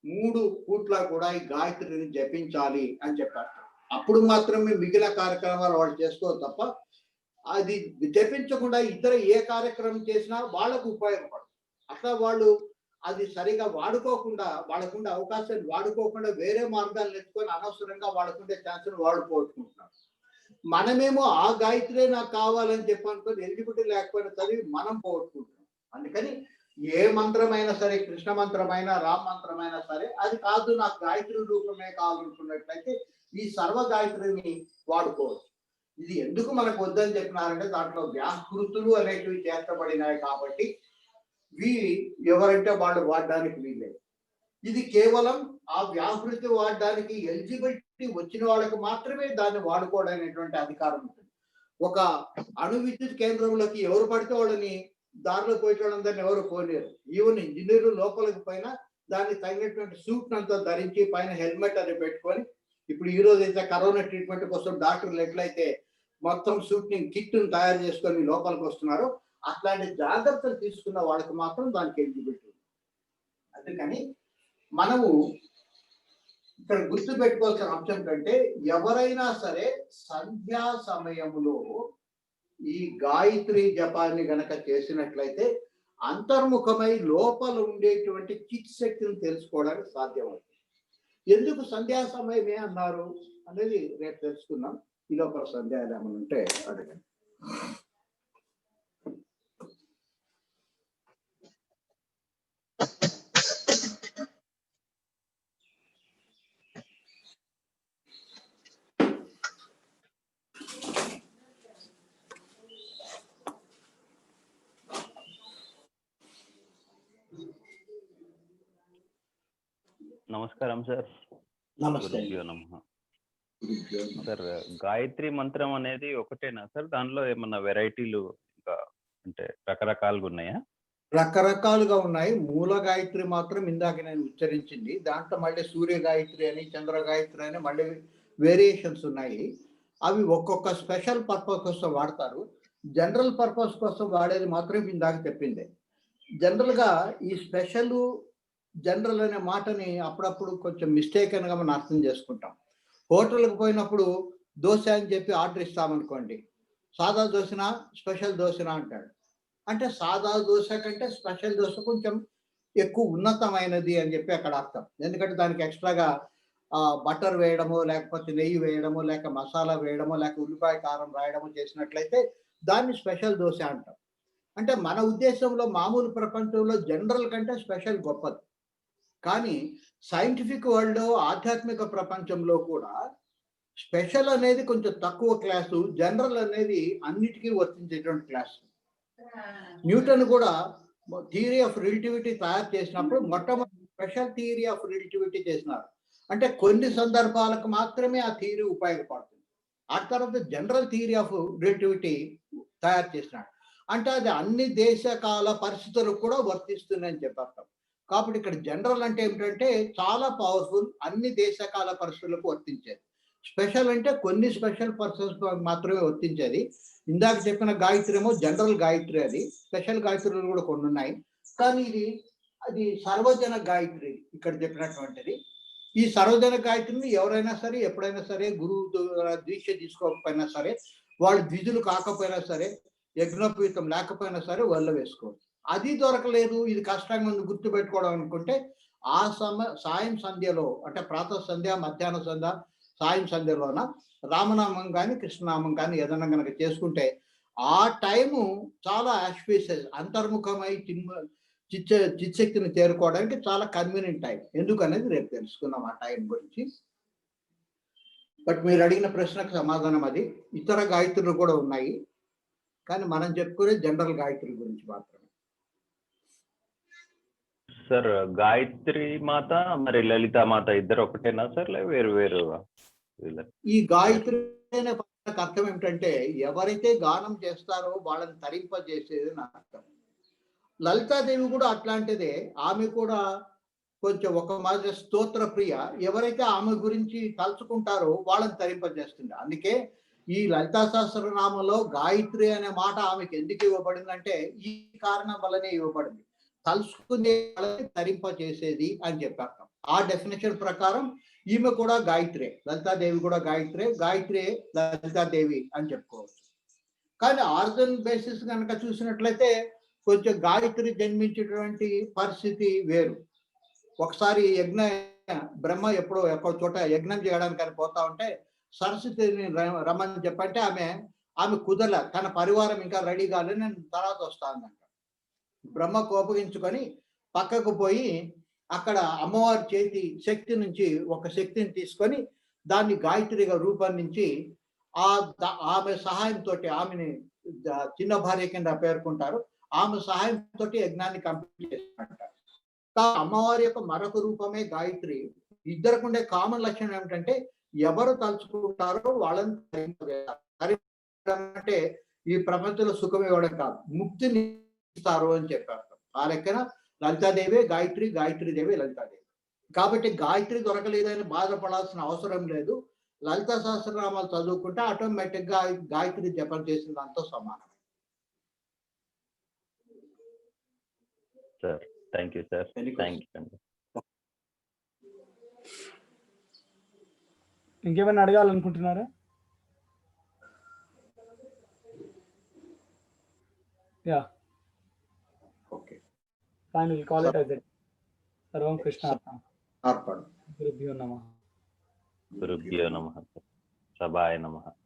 3 పూట్ల కూడా ఈ గాయత్రిని జపించాలి అని చెప్పారు. అప్పుడు మాత్రమే మిగిలిన కార్యక్రమాలు వాళ్ళు చేసుకోవాలి తప్ప అది జపించకుండా ఇతర ఏ కార్యక్రమం చేసినా వాళ్ళకు ఉపయోగపడదు. అట్లా వాళ్ళు అది సరిగా వాడుకోకుండా, వాళ్ళకుండే అవకాశాన్ని వాడుకోకుండా వేరే మార్గాలు ఎత్తుకొని అనవసరంగా వాళ్ళకుండే ఛాన్స్ని వాళ్ళు పోగొట్టుకుంటున్నారు. మనమేమో ఆ గాయత్రే నాకు కావాలని చెప్పి అనుకుని ఎలిజిబిలిటీ లేకపోయినా చదివి మనం పోగొట్టుకుంటున్నాం. అందుకని ఏ మంత్రమైనా సరే, కృష్ణ మంత్రమైనా రామ మంత్రమైనా సరే, అది కాదు నాకు గాయత్రి రూపమే కావాలనుకున్నట్లయితే ఈ సర్వ గాయత్రిని వాడుకోవచ్చు. ఇది ఎందుకు మనకు వద్దని చెప్పినారంటే దాంట్లో వ్యాహృతులు అనేటివి చేర్చబడినాయి కాబట్టి ఎవరంటే వాళ్ళు వాడడానికి వీల్లేదు. ఇది కేవలం ఆ వ్యాహృతి వాడడానికి ఎలిజిబిలిటీ వచ్చిన వాళ్ళకి మాత్రమే దాన్ని వాడుకోవడానికి అధికారం ఉంటుంది. ఒక అణు విద్యుత్ కేంద్రంలోకి ఎవరు పడితే వాళ్ళని దారిలో పోయేటోళ్ళందరినీ ఎవరు పోలేరు. ఈవెన్ ఇంజనీర్లు లోపలికి పైన దానికి తగినటువంటి సూట్ అంతా ధరించి పైన హెల్మెట్ అది పెట్టుకొని, ఇప్పుడు ఈ రోజు అయితే కరోనా ట్రీట్మెంట్ కోసం డాక్టర్లు ఎట్లయితే మొత్తం సూట్ ని కిట్ ని తయారు చేసుకొని లోపలికి వస్తున్నారో అట్లాంటి జాగ్రత్తలు తీసుకున్న వాళ్ళకి మాత్రం దానికి ఎలిజిబిలిటీ ఉంది. అందుకని మనము ఇక్కడ గుర్తు పెట్టుకోవాల్సిన అంశం కంటే ఎవరైనా సరే సంధ్యా సమయంలో ఈ గాయత్రి జపాన్ని గనక చేసినట్లయితే అంతర్ముఖమై లోపల ఉండేటువంటి చిత్ శక్తిని తెలుసుకోవడానికి సాధ్యమవుతుంది. ఎందుకు సంధ్యా సమయమే అన్నారు అనేది రేపు తెలుసుకుందాం. ఈ లోపల సందేహాలు ఏమైనా ఉంటే అడగండి. నమస్కారం సార్. నమస్తే. సార్, గాయత్రి మంత్రం అనేది ఒకటేనా సార్? దానిలో ఏమన్నా వెరైటీలు ఇంకా అంటే రకరకాలుగా ఉన్నాయా? రకరకాలుగా ఉన్నాయి. మూల గాయత్రి మాత్రం ఇందాక నేను ఉచ్చరించింది. దాంట్లో మళ్ళీ సూర్య గాయత్రి అని, చంద్ర గాయత్రి అని మళ్ళీ వేరియేషన్స్ ఉన్నాయి. అవి ఒక్కొక్క స్పెషల్ పర్పస్ కోసం వాడతారు. జనరల్ పర్పస్ కోసం వాడేది మాత్రం ఇందాక చెప్పింది. జనరల్గా ఈ స్పెషల్ జనరల్ అనే మాటని అప్పుడప్పుడు కొంచెం మిస్టేకన్గా మనం అర్థం చేసుకుంటాం. హోటల్కి పోయినప్పుడు దోశ అని చెప్పి ఆర్డర్ ఇస్తామనుకోండి, సాదా దోశనా స్పెషల్ దోశనా అంటాడు. అంటే సాదా దోశ కంటే స్పెషల్ దోశ కొంచెం ఎక్కువ ఉన్నతమైనది అని చెప్పి అక్కడ అర్థం. ఎందుకంటే దానికి ఎక్స్ట్రాగా బటర్ వేయడమో, లేకపోతే నెయ్యి వేయడమో, లేక మసాలా వేయడమో, లేక ఉల్లిపాయ కారం రాయడమో చేసినట్లయితే దాన్ని స్పెషల్ దోశ అంటాం. అంటే మన ఉద్దేశంలో మామూలు ప్రపంచంలో జనరల్ కంటే స్పెషల్ గొప్పది. కానీ సైంటిఫిక్ వరల్డ్, ఆధ్యాత్మిక ప్రపంచంలో కూడా స్పెషల్ అనేది కొంచెం తక్కువ క్లాసు, జనరల్ అనేది అన్నిటికీ వర్తించేటువంటి క్లాసు. న్యూటన్ కూడా థియరీ ఆఫ్ రిలేటివిటీ తయారు చేసినప్పుడు మొట్టమొదటి స్పెషల్ థియరీ ఆఫ్ రిలేటివిటీ చేసినారు. అంటే కొన్ని సందర్భాలకు మాత్రమే ఆ థియరీ ఉపయోగపడుతుంది. ఆ తర్వాత జనరల్ థియరీ ఆఫ్ రిలేటివిటీ తయారు చేసినాడు. అంటే అది అన్ని దేశకాల పరిస్థితులకు కూడా వర్తిస్తుందని చెప్పారు. కాబట్టి ఇక్కడ జనరల్ అంటే ఏమిటంటే చాలా పవర్ఫుల్, అన్ని దేశకాల పరిస్థితులకు వర్తించేది. స్పెషల్ అంటే కొన్ని స్పెషల్ పర్సన్స్ మాత్రమే వర్తించేది. ఇందాక చెప్పిన గాయత్రి ఏమో జనరల్ గాయత్రి, అది స్పెషల్ గాయత్రులు కూడా కొన్ని ఉన్నాయి. కానీ అది సర్వజన గాయత్రి ఇక్కడ చెప్పినటువంటిది. ఈ సర్వజన గాయత్రిని ఎవరైనా సరే ఎప్పుడైనా సరే గురువు దీక్ష తీసుకోకపోయినా సరే, వాళ్ళు ద్విజులు కాకపోయినా సరే, యజ్ఞోపవీతం లేకపోయినా సరే వల్ల వేసుకోవచ్చు. అది దొరకలేదు, ఇది కష్టంగా ఉంది గుర్తుపెట్టుకోవడం అనుకుంటే ఆ సాయం సంధ్యలో అంటే ప్రాతః సంధ్య, మధ్యాహ్న సంధ్య, సాయం సంధ్యలోన రామనామం కానీ కృష్ణనామం కానీ ఏదైనా కనుక చేసుకుంటే ఆ టైము చాలా ఆస్పీషియస్, అంతర్ముఖమై చిత్శక్తిని చేరుకోవడానికి చాలా కన్వీనియంట్ టైం. ఎందుకనేది రేపు తెలుసుకుందాం ఆ టైం గురించి. బట్ మీరు అడిగిన ప్రశ్నకు సమాధానం అది. ఇతర గాయత్రులు కూడా ఉన్నాయి, కానీ మనం చెప్పుకునే జనరల్ గాయత్రి గురించి మాత్రమే. సార్, గాయత్రి మాత మరి లలితా మాత ఇద్దరు ఒకటేనా సార్, లేక వేరు వేరు? ఈ గాయత్రి అనే పదానికి అర్థం ఏమిటంటే ఎవరైతే గానం చేస్తారో వాళ్ళని తరింపజేసేది నా అర్థం. లలితాదేవి కూడా అట్లాంటిదే. ఆమె కూడా కొంచెం ఒక మాదిరి స్తోత్ర ప్రియ. ఎవరైతే ఆమె గురించి తలుచుకుంటారో వాళ్ళని తరింపజేస్తుంది. అందుకే ఈ లలితా సహస్రనామంలో గాయత్రి అనే మాట ఆమెకి ఎందుకు ఇవ్వబడిందంటే ఈ కారణం వల్లనే ఇవ్వబడింది. తలుసుకునే వాళ్ళని తరింపజేసేది అని చెప్పారు. ఆ డెఫినేషన్ ప్రకారం ఈమె కూడా గాయత్రే, లలితాదేవి కూడా గాయత్రే లలితాదేవి అని చెప్పుకోవచ్చు. కానీ ఆర్గన్ బేసిస్ కనుక చూసినట్లయితే కొంచెం గాయత్రి జన్మించేటువంటి పరిస్థితి వేరు. ఒకసారి బ్రహ్మ ఎక్కడో చోట యజ్ఞం చేయడానికి అని పోతా ఉంటే సరస్వతిని రమ్మని చెప్పంటే ఆమె కుదరలే, తన పరివారం ఇంకా రెడీ కాలేదు, నేను తర్వాత వస్తానంట. బ్రహ్మ కోపగించుకొని పక్కకు పోయి అక్కడ అమ్మవారి చేతి శక్తి నుంచి ఒక శక్తిని తీసుకొని దాన్ని గాయత్రిగా రూపొందించి ఆమె సహాయంతో, ఆమెని చిన్న భార్య కింద పేర్కొంటారు, ఆమె సహాయంతో యజ్ఞాన్ని కంప్లీట్ చేసినట్టారు. అమ్మవారి యొక్క మరొక రూపమే గాయత్రి. ఇద్దరుకుండే కామన్ లక్షణం ఏమిటంటే ఎవరు తలుచుకుంటారో వాళ్ళని అంటే ఈ ప్రపంచంలో సుఖం ఇవ్వడం కాదు, ముక్తిని ఇస్తారు అని చెప్పారు. ఆ లెక్కన లలితాదేవి గాయత్రీదేవి లలితాదేవి. కాబట్టి గాయత్రి దొరకలేదని బాధపడాల్సిన అవసరం లేదు. లలితా సహస్రనామాలు చదువుకుంటే ఆటోమేటిక్ గా గాయత్రి జపం చేసిన దాంతో సమానం. Sir, thank you sir. Thank you అండి. ఇంకేమైనా అడగాలనుకుంటున్నారా? Okay. Fine, we'll call it as it. Sarvam Krishna Arpanam. అర్పణ. Gurubhyo Namah. గురుభ్యో నమః. సభాయ నమః.